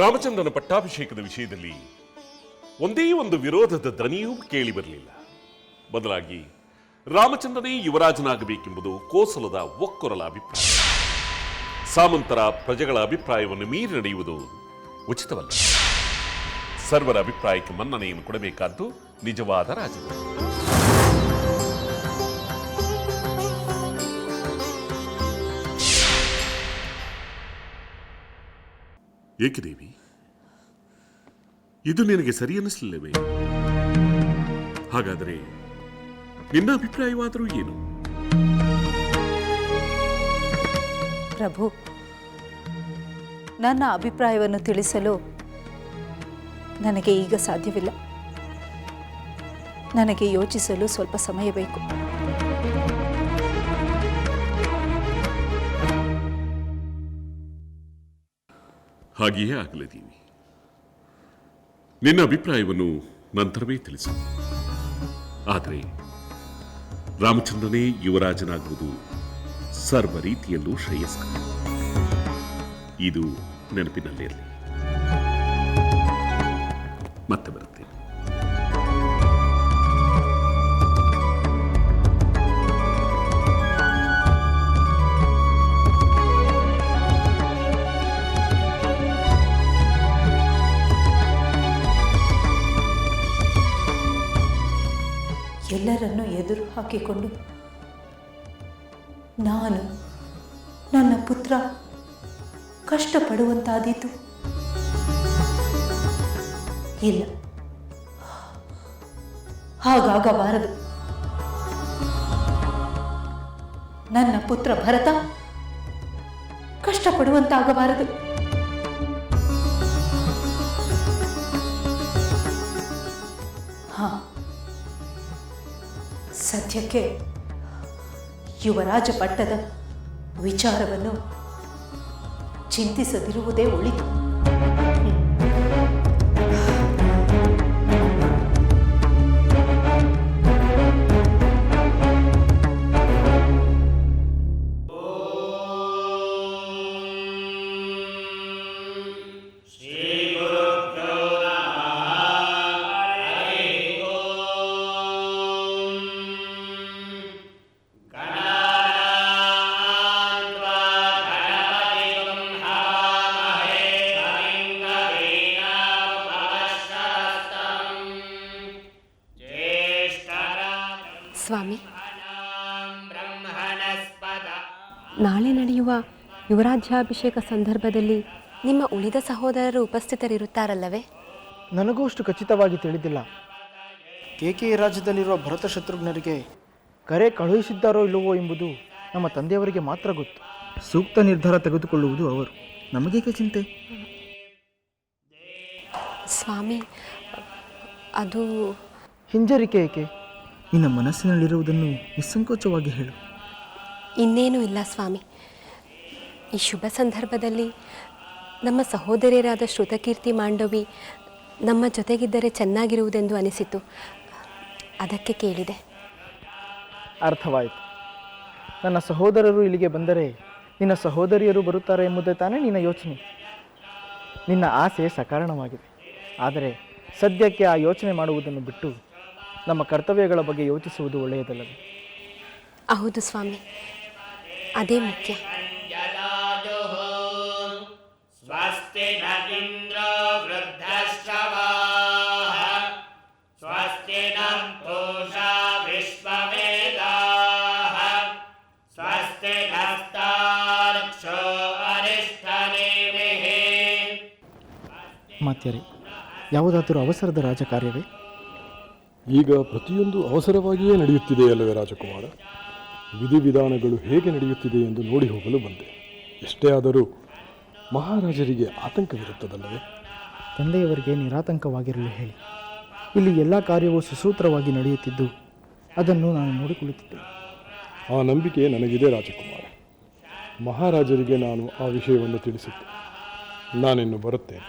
ರಾಮಚಂದ್ರನ ಪಟ್ಟಾಭಿಷೇಕದ ವಿಷಯದಲ್ಲಿ ಒಂದೇ ಒಂದು ವಿರೋಧದ ಧ್ವನಿಯೂ ಕೇಳಿ ಬರಲಿಲ್ಲ. ಬದಲಾಗಿ ರಾಮಚಂದ್ರನೇ ಯುವರಾಜನಾಗಬೇಕೆಂಬುದು ಕೋಸಲದ ಒಕ್ಕೊರಲ ಅಭಿಪ್ರಾಯ. ಸಾಮಂತರ ಪ್ರಜೆಗಳ ಅಭಿಪ್ರಾಯವನ್ನು ಮೀರಿ ನಡೆಯುವುದು ಉಚಿತವಲ್ಲ. ಸರ್ವರ ಅಭಿಪ್ರಾಯಕ್ಕೆ ಮನ್ನಣೆಯನ್ನು ಕೊಡಬೇಕಾದ್ದು ನಿಜವಾದ ರಾಜರು. ಏಕೆ ದೇವಿ, ಇದು ನಿನಗೆ ಸರಿ ಅನ್ನಿಸಲಿಲ್ಲವೇ? ಹಾಗಾದರೆ ನಿನ್ನ ಅಭಿಪ್ರಾಯವಾದರೂ ಏನು? ಪ್ರಭು, ನನ್ನ ಅಭಿಪ್ರಾಯವನ್ನು ತಿಳಿಸಲು ನನಗೆ ಈಗ ಸಾಧ್ಯವಿಲ್ಲ. ನನಗೆ ಯೋಚಿಸಲು ಸ್ವಲ್ಪ ಸಮಯ ಬೇಕು. ಹಾಗೆಯೇ ಆಗಲಿದ್ದೀವಿ. ನಿನ್ನ ಅಭಿಪ್ರಾಯವನ್ನು ನಂತರವೇ ತಿಳಿಸು. ಆದರೆ ರಾಮಚಂದ್ರನೇ ಯುವರಾಜನಾಗುವುದು ಸರ್ವ ರೀತಿಯಲ್ಲೂ ಶ್ರೇಯಸ್ಕರ. ಇದು ನೆನಪಿನಲ್ಲಿರಲಿ. ಮತ್ತೆ ಬರುತ್ತೇನೆ. ಎಲ್ಲರನ್ನೂ ಎದುರು ಹಾಕಿಕೊಂಡು ನಾನು ನನ್ನ ಪುತ್ರ ಕಷ್ಟಪಡುವಂತಾದೀತು? ಇಲ್ಲ, ಹಾಗಾಗಬಾರದು. ನನ್ನ ಪುತ್ರ ಭರತ ಕಷ್ಟಪಡುವಂತಾಗಬಾರದು. ಸದ್ಯಕ್ಕೆ ಯುವರಾಜ ಪಟ್ಟದ ವಿಚಾರವನ್ನು ಚಿಂತಿಸದಿರುವುದೇ ಒಳಿತು. ಸ್ವಾಮಿ, ನಾಳೆ ನಡೆಯುವ ಯುವರಾಜ್ಯಾಭಿಷೇಕ ಸಂದರ್ಭದಲ್ಲಿ ನಿಮ್ಮ ಉಳಿದ ಸಹೋದರರು ಉಪಸ್ಥಿತರಿರುತ್ತಾರಲ್ಲವೇ? ನನಗೂ ಅಷ್ಟು ಖಚಿತವಾಗಿ ತಿಳಿದಿಲ್ಲ. ಕೇಕೆಯ ರಾಜ್ಯದಲ್ಲಿರುವ ಭರತ ಶತ್ರುಘ್ನರಿಗೆ ಕರೆ ಕಳುಹಿಸಿದ್ದಾರೋ ಇಲ್ಲವೋ ಎಂಬುದು ನಮ್ಮ ತಂದೆಯವರಿಗೆ ಮಾತ್ರ ಗೊತ್ತು. ಸೂಕ್ತ ನಿರ್ಧಾರ ತೆಗೆದುಕೊಳ್ಳುವುದು ಅವರು. ನಮಗೇಕೆ ಚಿಂತೆ? ಸ್ವಾಮಿ, ಅದು ಹಿಂಜರಿಕೆ ಏಕೆ? ನಿನ್ನ ಮನಸ್ಸಿನಲ್ಲಿರುವುದನ್ನು ನಿಸ್ಸಂಕೋಚವಾಗಿ ಹೇಳು. ಇನ್ನೇನೂ ಇಲ್ಲ ಸ್ವಾಮಿ. ಈ ಶುಭ ಸಂದರ್ಭದಲ್ಲಿ ನಮ್ಮ ಸಹೋದರಿಯರಾದ ಶ್ರುತಕೀರ್ತಿ ಮಾಂಡವಿ ನಮ್ಮ ಜೊತೆಗಿದ್ದರೆ ಚೆನ್ನಾಗಿರುವುದೆಂದು ಅನಿಸಿತು. ಅದಕ್ಕೆ ಕೇಳಿದೆ. ಅರ್ಥವಾಯಿತು. ನನ್ನ ಸಹೋದರರು ಇಲ್ಲಿಗೆ ಬಂದರೆ ನಿನ್ನ ಸಹೋದರಿಯರು ಬರುತ್ತಾರೆ ಎಂಬುದೇ ತಾನೇ ನಿನ್ನ ಯೋಚನೆ. ನಿನ್ನ ಆಸೆ ಸಕಾರಣವಾಗಿದೆ. ಆದರೆ ಸದ್ಯಕ್ಕೆ ಆ ಯೋಚನೆ ಮಾಡುವುದನ್ನು ಬಿಟ್ಟು ನಮ್ಮ ಕರ್ತವ್ಯಗಳ ಬಗ್ಗೆ ಯೋಚಿಸುವುದು ಒಳ್ಳೆಯದಲ್ಲವೇ? ಹೌದು ಸ್ವಾಮಿ, ಅದೇ ಮುಖ್ಯ. ಸ್ವಸ್ತಿ ನ ಇಂದ್ರೋ ವೃದ್ಧಶ್ರವಾಃ ಸ್ವಸ್ತಿ ನಃ ಪೂಷಾ ವಿಶ್ವವೇದಾಃ ಸ್ವಸ್ತಿ ನಸ್ತಾರ್ಕ್ಷ್ಯೋ ಅರಿಷ್ಠನೇಮಿಃ. ಮಾತ್ಯರೇ, ಯಾವುದಾದರೂ ಅವಸರದ ರಾಜಕಾರ್ಯವೇ? ಈಗ ಪ್ರತಿಯೊಂದು ಅವಸರವಾಗಿಯೇ ನಡೆಯುತ್ತಿದೆಯಲ್ಲವೇ ರಾಜಕುಮಾರ? ವಿಧಿವಿಧಾನಗಳು ಹೇಗೆ ನಡೆಯುತ್ತಿದೆ ಎಂದು ನೋಡಿ ಹೋಗಲು ಬಂದೆ. ಎಷ್ಟೇ ಆದರೂ ಮಹಾರಾಜರಿಗೆ ಆತಂಕವಿರುತ್ತದಲ್ಲವೇ? ತಂದೆಯವರಿಗೆ ನಿರಾತಂಕವಾಗಿರಲು ಹೇಳಿ. ಇಲ್ಲಿ ಎಲ್ಲ ಕಾರ್ಯವೂ ಸುಸೂತ್ರವಾಗಿ ನಡೆಯುತ್ತಿದ್ದು ಅದನ್ನು ನಾನು ನೋಡಿಕೊಳ್ಳುತ್ತಿದ್ದೆ. ಆ ನಂಬಿಕೆ ನನಗಿದೆ ರಾಜಕುಮಾರ. ಮಹಾರಾಜರಿಗೆ ನಾನು ಆ ವಿಷಯವನ್ನು ತಿಳಿಸುತ್ತೆ. ನಾನಿನ್ನು ಬರುತ್ತೇನೆ.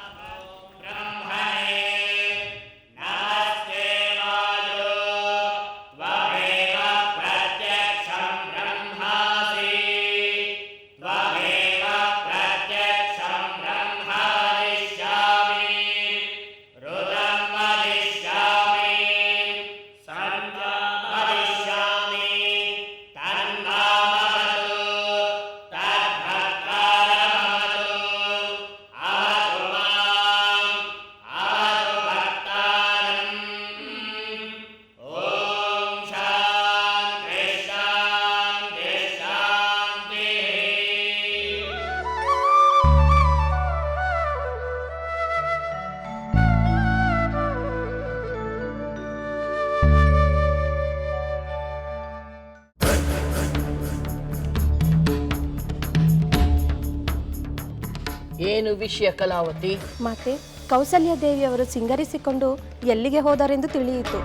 ಏನು ವಿಷಯ ಕಲಾವತಿ? ಮಾತೆ, ಕೌಸಲ್ಯ ದೇವಿಯವರು ಸಿಂಗರಿಸಿಕೊಂಡು ಎಲ್ಲಿಗೆ ಹೋದರೆಂದು ತಿಳಿಯಿತು.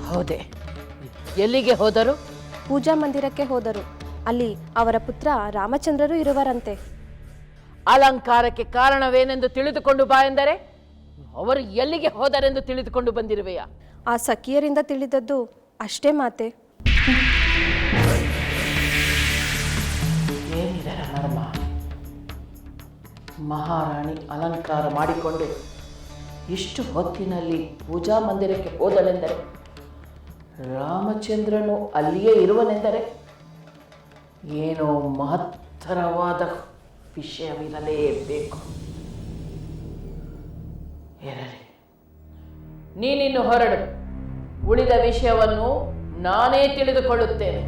ಹೌದೇ? ಎಲ್ಲಿಗೆ ಹೋದರು? ಪೂಜಾ ಮಂದಿರಕ್ಕೆ ಹೋದರು. ಅಲ್ಲಿ ಅವರ ಪುತ್ರ ರಾಮಚಂದ್ರರು ಇರುವರಂತೆ. ಅಲಂಕಾರಕ್ಕೆ ಕಾರಣವೇನೆಂದು ತಿಳಿದುಕೊಂಡು ಬಾ ಎಂದರೆ ಅವರು ಎಲ್ಲಿಗೆ ಹೋದರೆಂದು ತಿಳಿದುಕೊಂಡು ಬಂದಿರುವೆಯಾ? ಆ ಸಖಿಯರಿಂದ ತಿಳಿದದ್ದು ಅಷ್ಟೇ ಮಾತೆ. ಏನಿದರ ಮರ್ಮ? ಮಹಾರಾಣಿ ಅಲಂಕಾರ ಮಾಡಿಕೊಂಡು ಇಷ್ಟು ಹೊತ್ತಿನಲ್ಲಿ ಪೂಜಾ ಮಂದಿರಕ್ಕೆ ಹೋದಳೆಂದರೆ ರಾಮಚಂದ್ರನು ಅಲ್ಲಿಯೇ ಇರುವನೆಂದರೆ ಏನೋ ಮಹತ್ತರವಾದ ವಿಷಯವಿರಲೇಬೇಕು. ಇರಲಿ, ನೀನಿನ್ನು ಹೊರಡು. ಉಳಿದ ವಿಷಯವನ್ನು ನಾನೇ ತಿಳಿದುಕೊಳ್ಳುತ್ತೇನೆ.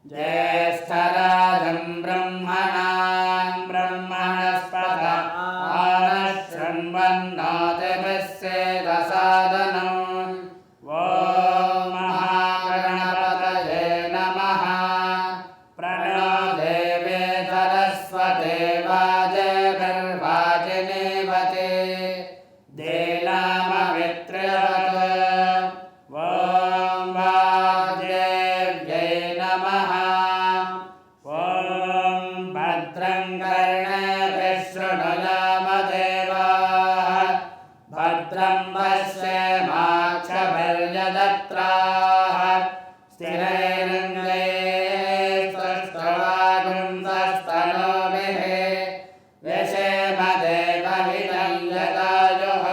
ज्येष्ठराजं ब्रह्मणां ब्रह्मणस्पत आनशृण्वन्नोतिभिस्सेदसादनम् ॐ महागणपतये नमः। प्रणो देवे सरस्वते वाजगर्वाजिनीवते देनामवित्र्यवत्। ॐ वाग्देव्यै नमः। ॐ भद्रं कर्णेभिः शृणुयामदेवाः भद्रं पश्येमाक्षभिर्यजत्राः स्थिरैरङ्गैस्तुष्ट्वागुंसस्तनूभिः व्यशेम देवहितं यदायुः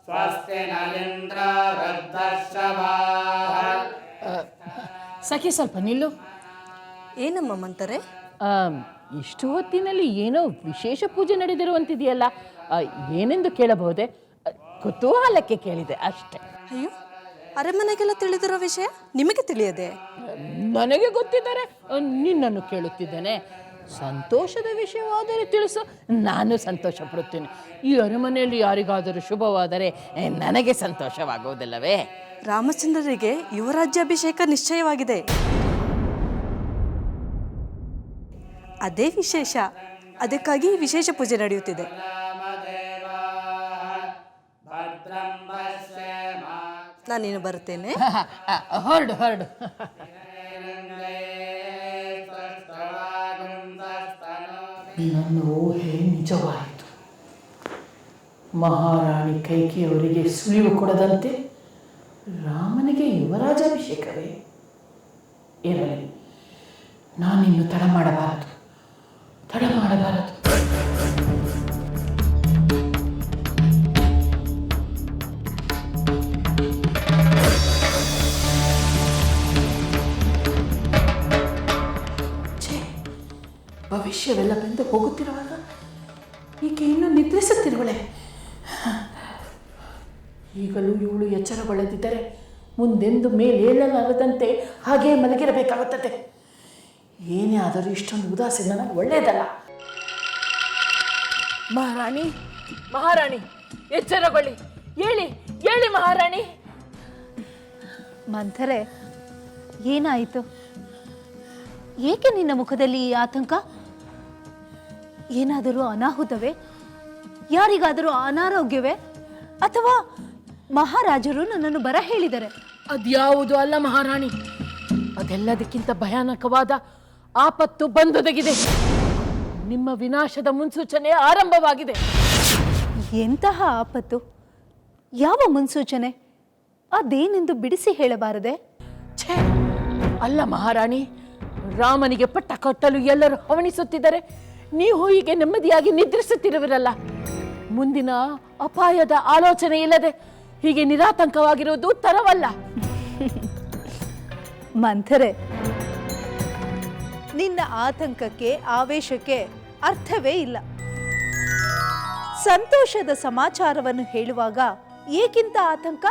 स्वस्ति न इन्द्रो वृद्धश्रवाः। ಸಖಿ ಸ್ವಲ್ಪ ನಿಲ್ಲು. ಏನಮ್ಮ ಮಂತಾರೆ? ಇಷ್ಟು ಹೊತ್ತಿನಲ್ಲಿ ಏನೋ ವಿಶೇಷ ಪೂಜೆ ನಡೆದಿರುವಂತಿದೆಯಲ್ಲ, ಏನೆಂದು ಕೇಳಬಹುದೇ? ಕುತೂಹಲಕ್ಕೆ ಕೇಳಿದೆ ಅಷ್ಟೇ. ಅಯ್ಯೋ, ಅರಮನೆಗೆಲ್ಲ ತಿಳಿದಿರೋ ವಿಷಯ ನಿಮಗೆ ತಿಳಿಯದೆ? ನನಗೆ ಗೊತ್ತಿದ್ದರೆ ನಿನ್ನನ್ನು ಕೇಳುತ್ತಿದ್ದೇನೆ. ಸಂತೋಷದ ವಿಷಯವಾದರೆ ತಿಳಿಸು, ನಾನು ಸಂತೋಷ ಪಡುತ್ತೇನೆ. ಈ ಅರಮನೆಯಲ್ಲಿ ಯಾರಿಗಾದರೂ ಶುಭವಾದರೆ ನನಗೆ ಸಂತೋಷವಾಗುವುದಿಲ್ಲವೇ? ರಾಮಚಂದ್ರರಿಗೆ ಯುವರಾಜ್ಯಾಭಿಷೇಕ ನಿಶ್ಚಯವಾಗಿದೆ. ಅದೇ ವಿಶೇಷ. ಅದಕ್ಕಾಗಿ ವಿಶೇಷ ಪೂಜೆ ನಡೆಯುತ್ತಿದೆ. ನಾನೇನು ಬರುತ್ತೇನೆ. ಹೊರಡು ಹೊರಡು. ನನ್ನ ಊಹೆ ನಿಜವಾಯಿತು. ಮಹಾರಾಣಿ ಕೈಕೆಯವರಿಗೆ ಸುಳಿವು ಕೊಡದಂತೆ ರಾಮನಿಗೆ ಯುವರಾಜಾಭಿಷೇಕವೇ? ಇರಲಿ, ನಾನಿನ್ನು ತಡ ಮಾಡಬಾರದು. ಭವಿಷ್ಯವೆಲ್ಲ ಬಂದು ಹೋಗುತ್ತಿರುವಾಗ ಈಕೆ ಇನ್ನೂ ನಿದ್ರಿಸುತ್ತಿರುವಳೆ. ಈಗಲೂ ಇವಳು ಎಚ್ಚರಗೊಳ್ಳದಿದ್ದರೆ ಮುಂದೆಂದು ಮೇಲೇಳಲಾರದಂತೆ ಹಾಗೇ ಮಲಗಿರಬೇಕಾಗುತ್ತದೆ. ಏನೇ ಆದರೂ ಇಷ್ಟೊಂದು ಉದಾಸೀನ ನನಗೆ ಒಳ್ಳೆಯದಲ್ಲ. ಮಹಾರಾಣಿ ಎಚ್ಚರಗೊಳ್ಳಿ. ಹೇಳಿ ಮಹಾರಾಣಿ. ಮಂಥರೆ, ಏನಾಯಿತು? ಏಕೆ ನಿನ್ನ ಮುಖದಲ್ಲಿ ಈ ಆತಂಕ? ಏನಾದರೂ ಅನಾಹುತವೇ? ಯಾರಿಗಾದರೂ ಅನಾರೋಗ್ಯವೇ? ಅಥವಾ ಮಹಾರಾಜರು ನನ್ನನ್ನು ಬರ ಹೇಳಿದರೆ? ಅದ್ಯಾವುದು ಅಲ್ಲ ಮಹಾರಾಣಿ, ಅದೆಲ್ಲದಕ್ಕಿಂತ ಭಯಾನಕವಾದ ಆಪತ್ತು ಬಂದೊದಗಿದೆ. ನಿಮ್ಮ ವಿನಾಶದ ಮುನ್ಸೂಚನೆ ಆರಂಭವಾಗಿದೆ. ಎಂತಹ ಆಪತ್ತು? ಯಾವ ಮುನ್ಸೂಚನೆ? ಅದೇನೆಂದು ಬಿಡಿಸಿ ಹೇಳಬಾರದೆ? ಛೇ, ಅಲ್ಲ ಮಹಾರಾಣಿ, ರಾಮನಿಗೆ ಪಟ್ಟ ಕಟ್ಟಲು ಎಲ್ಲರೂ ಹವಣಿಸುತ್ತಿದ್ದರೆ ನೀವು ಹೀಗೆ ನೆಮ್ಮದಿಯಾಗಿ ನಿದ್ರಿಸುತ್ತಿರುವಿರಲ್ಲ. ಮುಂದಿನ ಅಪಾಯದ ಆಲೋಚನೆ ಇಲ್ಲದೆ ಹೀಗೆ ನಿರಾತಂಕವಾಗಿರುವುದು ತರವಲ್ಲ. ಮಂಥರೆ, ನಿನ್ನ ಆತಂಕಕ್ಕೆ ಆವೇಶಕ್ಕೆ ಅರ್ಥವೇ ಇಲ್ಲ. ಸಂತೋಷದ ಸಮಾಚಾರವನ್ನು ಹೇಳುವಾಗ ಏಕಿಂತ ಆತಂಕ?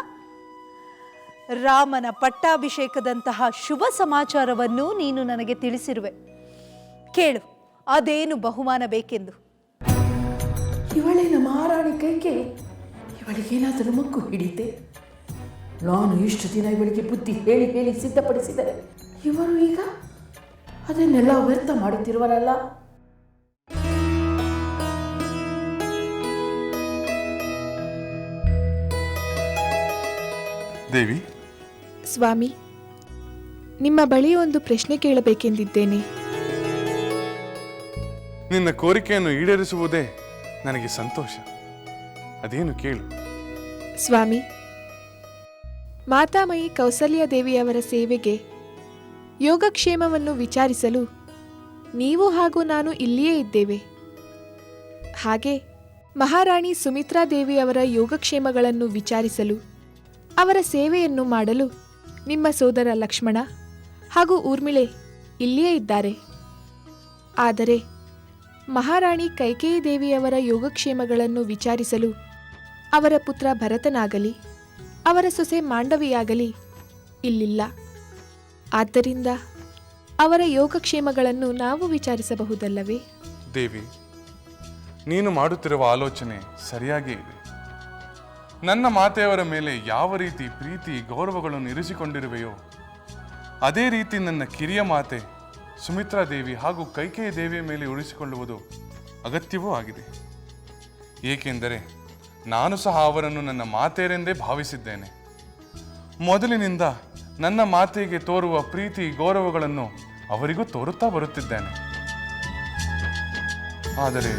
ರಾಮನ ಪಟ್ಟಾಭಿಷೇಕದಂತಹ ಶುಭ ಸಮಾಚಾರವನ್ನು ನೀನು ನನಗೆ ತಿಳಿಸಿರುವೆ. ಕೇಳು, ಅದೇನು ಬಹುಮಾನ ಬೇಕೆಂದು. ಇವಳೇನ ಮಹಾರಾಣಿ ಕೈಕೆ? ಇವಳಿಗೇನಾದರೂ ಮಗ್ಗು ಹಿಡಿತೆ? ನಾನು ಇಷ್ಟು ದಿನ ಇವಳಿಗೆ ಬುದ್ಧಿ ಹೇಳಿ ಸಿದ್ಧಪಡಿಸಿದರೆ ಇವರು ಈಗ ಅದನ್ನೆಲ್ಲ ವ್ಯರ್ಥ ಮಾಡುತ್ತಿರುವರಲ್ಲ. ದೇವಿ, ಸ್ವಾಮಿ, ನಿಮ್ಮ ಬಳಿ ಒಂದು ಪ್ರಶ್ನೆ ಕೇಳಬೇಕೆಂದಿದ್ದೇನೆ. ನಿನ್ನ ಕೋರಿಕೆಯನ್ನು ಈಡೇರಿಸುವುದೇ ನನಗೆ ಸಂತೋಷ. ಅದೇನು ಕೇಳು. ಸ್ವಾಮಿ, ಮಾತಾಮಯಿ ಕೌಸಲ್ಯ ದೇವಿಯವರ ಸೇವೆಗೆ ಯೋಗಕ್ಷೇಮವನ್ನು ವಿಚಾರಿಸಲು ನೀವು ಹಾಗೂ ನಾನು ಇಲ್ಲಿಯೇ ಇದ್ದೇವೆ. ಹಾಗೆ ಮಹಾರಾಣಿ ಸುಮಿತ್ರಾ ದೇವಿಯವರ ಯೋಗಕ್ಷೇಮಗಳನ್ನು ವಿಚಾರಿಸಲು, ಅವರ ಸೇವೆಯನ್ನು ಮಾಡಲು ನಿಮ್ಮ ಸೋದರ ಲಕ್ಷ್ಮಣ ಹಾಗೂ ಊರ್ಮಿಳೆ ಇಲ್ಲಿಯೇ ಇದ್ದಾರೆ. ಆದರೆ ಮಹಾರಾಣಿ ಕೈಕೇಯಿ ದೇವಿಯವರ ಯೋಗಕ್ಷೇಮಗಳನ್ನು ವಿಚಾರಿಸಲು ಅವರ ಪುತ್ರ ಭರತನಾಗಲಿ ಅವರ ಸೊಸೆ ಮಾಂಡವಿಯಾಗಲಿ ಇಲ್ಲಿಲ್ಲ. ಆದ್ದರಿಂದ ಅವರ ಯೋಗಕ್ಷೇಮಗಳನ್ನು ನಾವು ವಿಚಾರಿಸಬಹುದಲ್ಲವೇ? ದೇವಿ, ನೀನು ಮಾಡುತ್ತಿರುವ ಆಲೋಚನೆ ಸರಿಯಾಗೇ ಇದೆ. ನನ್ನ ಮಾತೆಯವರ ಮೇಲೆ ಯಾವ ರೀತಿ ಪ್ರೀತಿ ಗೌರವಗಳನ್ನು ಇರಿಸಿಕೊಂಡಿರುವೆಯೋ ಅದೇ ರೀತಿ ನನ್ನ ಕಿರಿಯ ಮಾತೆ ಸುಮಿತ್ರಾ ದೇವಿ ಹಾಗೂ ಕೈಕೇಯಿ ದೇವಿಯ ಮೇಲೆ ಉಳಿಸಿಕೊಳ್ಳುವುದು ಅಗತ್ಯವೂ ಆಗಿದೆ. ಏಕೆಂದರೆ ನಾನು ಸಹ ಅವರನ್ನು ನನ್ನ ಮಾತೆಯರೆಂದೇ ಭಾವಿಸಿದ್ದೇನೆ. ಮೊದಲಿನಿಂದ ನನ್ನ ಮಾತೆಗೆ ತೋರುವ ಪ್ರೀತಿ ಗೌರವಗಳನ್ನು ಅವರಿಗೂ ತೋರುತ್ತಾ ಬರುತ್ತಿದ್ದೇನೆ. ಆದರೆ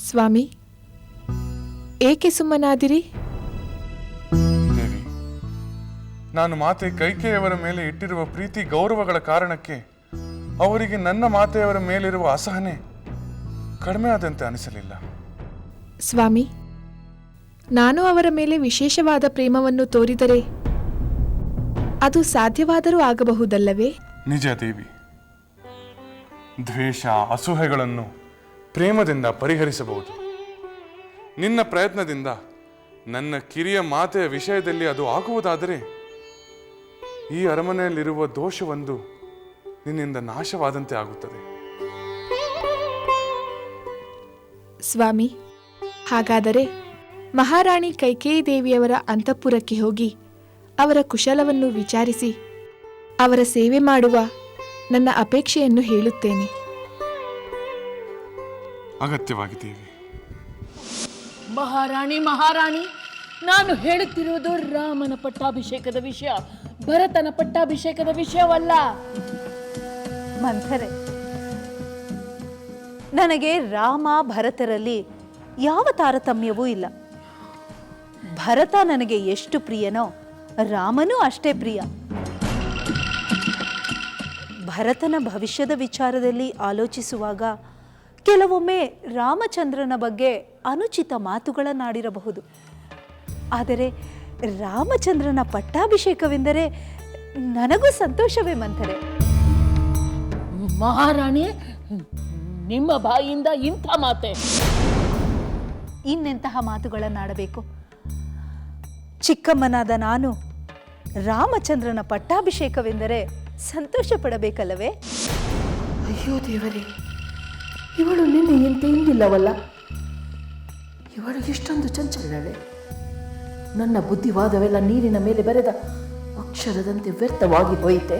ಸ್ವಾಮಿ, ಏಕೆ ಸುಮ್ಮನಾದಿರಿ? ದೇವಿ, ನಾನು ಮಾತೆ ಕೈಕೇಯಿಯವರ ಮೇಲೆ ಇಟ್ಟಿರುವ ಪ್ರೀತಿ ಗೌರವಗಳ ಕಾರಣಕ್ಕೆ ಅವರಿಗೆ ನನ್ನ ಮಾತೆಯವರ ಮೇಲಿರುವ ಅಸಹನೆ ಕಡಿಮೆ ಆದಂತೆ ಅನಿಸಲಿಲ್ಲ. ಸ್ವಾಮಿ, ನಾನು ಅವರ ಮೇಲೆ ವಿಶೇಷವಾದ ಪ್ರೇಮವನ್ನು ತೋರಿದರೆ ಅದು ಸಾಧ್ಯವಾದರೂ ಆಗಬಹುದಲ್ಲವೇ? ನಿಜ ದೇವಿ, ದ್ವೇಷ ಅಸೂಹೆಗಳನ್ನು ಪ್ರೇಮದಿಂದ ಪರಿಹರಿಸಬಹುದು. ನಿನ್ನ ಪ್ರಯತ್ನದಿಂದ ನನ್ನ ಕಿರಿಯ ಮಾತೆಯ ವಿಷಯದಲ್ಲಿ ಅದು ಆಗುವುದಾದರೆ ಈ ಅರಮನೆಯಲ್ಲಿರುವ ದೋಷವೊಂದು ನಿನ್ನಿಂದ ನಾಶವಾದಂತೆ ಆಗುತ್ತದೆ. ಸ್ವಾಮಿ, ಹಾಗಾದರೆ ಮಹಾರಾಣಿ ಕೈಕೇಯಿ ದೇವಿಯವರ ಅಂತಃಪುರಕ್ಕೆ ಹೋಗಿ ಅವರ ಕುಶಲವನ್ನು ವಿಚಾರಿಸಿ ಅವರ ಸೇವೆ ಮಾಡುವ ನನ್ನ ಅಪೇಕ್ಷೆಯನ್ನು ಹೇಳುತ್ತೇನೆ. ಅಗತ್ಯವಾಗಿ ದೇವಿ. ಮಹಾರಾಣಿ, ಮಹಾರಾಣಿ, ನಾನು ಹೇಳುತ್ತಿರುವುದು ರಾಮನ ಪಟ್ಟಾಭಿಷೇಕದ ವಿಷಯ, ಭರತನ ಪಟ್ಟಾಭಿಷೇಕದ ವಿಷಯವಲ್ಲ. ಮಂಥರೆ, ನನಗೆ ರಾಮ ಭರತರಲ್ಲಿ ಯಾವ ತಾರತಮ್ಯವೂ ಇಲ್ಲ. ಭರತ ನನಗೆ ಎಷ್ಟು ಪ್ರಿಯನೋ ರಾಮನೂ ಅಷ್ಟೇ ಪ್ರಿಯ. ಭರತನ ಭವಿಷ್ಯದ ವಿಚಾರದಲ್ಲಿ ಆಲೋಚಿಸುವಾಗ ಕೆಲವೊಮ್ಮೆ ರಾಮಚಂದ್ರನ ಬಗ್ಗೆ ಅನುಚಿತ ಮಾತುಗಳನ್ನಾಡಿರಬಹುದು. ಆದರೆ ರಾಮಚಂದ್ರನ ಪಟ್ಟಾಭಿಷೇಕವೆಂದರೆ ನನಗೂ ಸಂತೋಷವೇ ಮಂಥರೆ. ಮಹಾರಾಣಿ, ನಿಮ್ಮ ಬಾಯಿಯಿಂದ ಇಂಥ ಮಾತೆ? ಇನ್ನೆಂತಹ ಮಾತುಗಳನ್ನಾಡಬೇಕು? ಚಿಕ್ಕಮ್ಮನಾದ ನಾನು ರಾಮಚಂದ್ರನ ಪಟ್ಟಾಭಿಷೇಕವೆಂದರೆ ಸಂತೋಷ ಪಡಬೇಕಲ್ಲವೇ? ಅಯ್ಯೋ ದೇವರೇ, ಇವಳು ನಿನ್ನೆ ಎಂತ ಇಂದಿಲ್ಲವಲ್ಲ. ಇವಳು ಇಷ್ಟೊಂದು ಚಂಚಲವೇ? ನನ್ನ ಬುದ್ಧಿವಾದವೆಲ್ಲ ನೀರಿನ ಮೇಲೆ ಬರೆದ ಅಕ್ಷರದಂತೆ ವ್ಯರ್ಥವಾಗಿ ಹೋಯಿತೆ.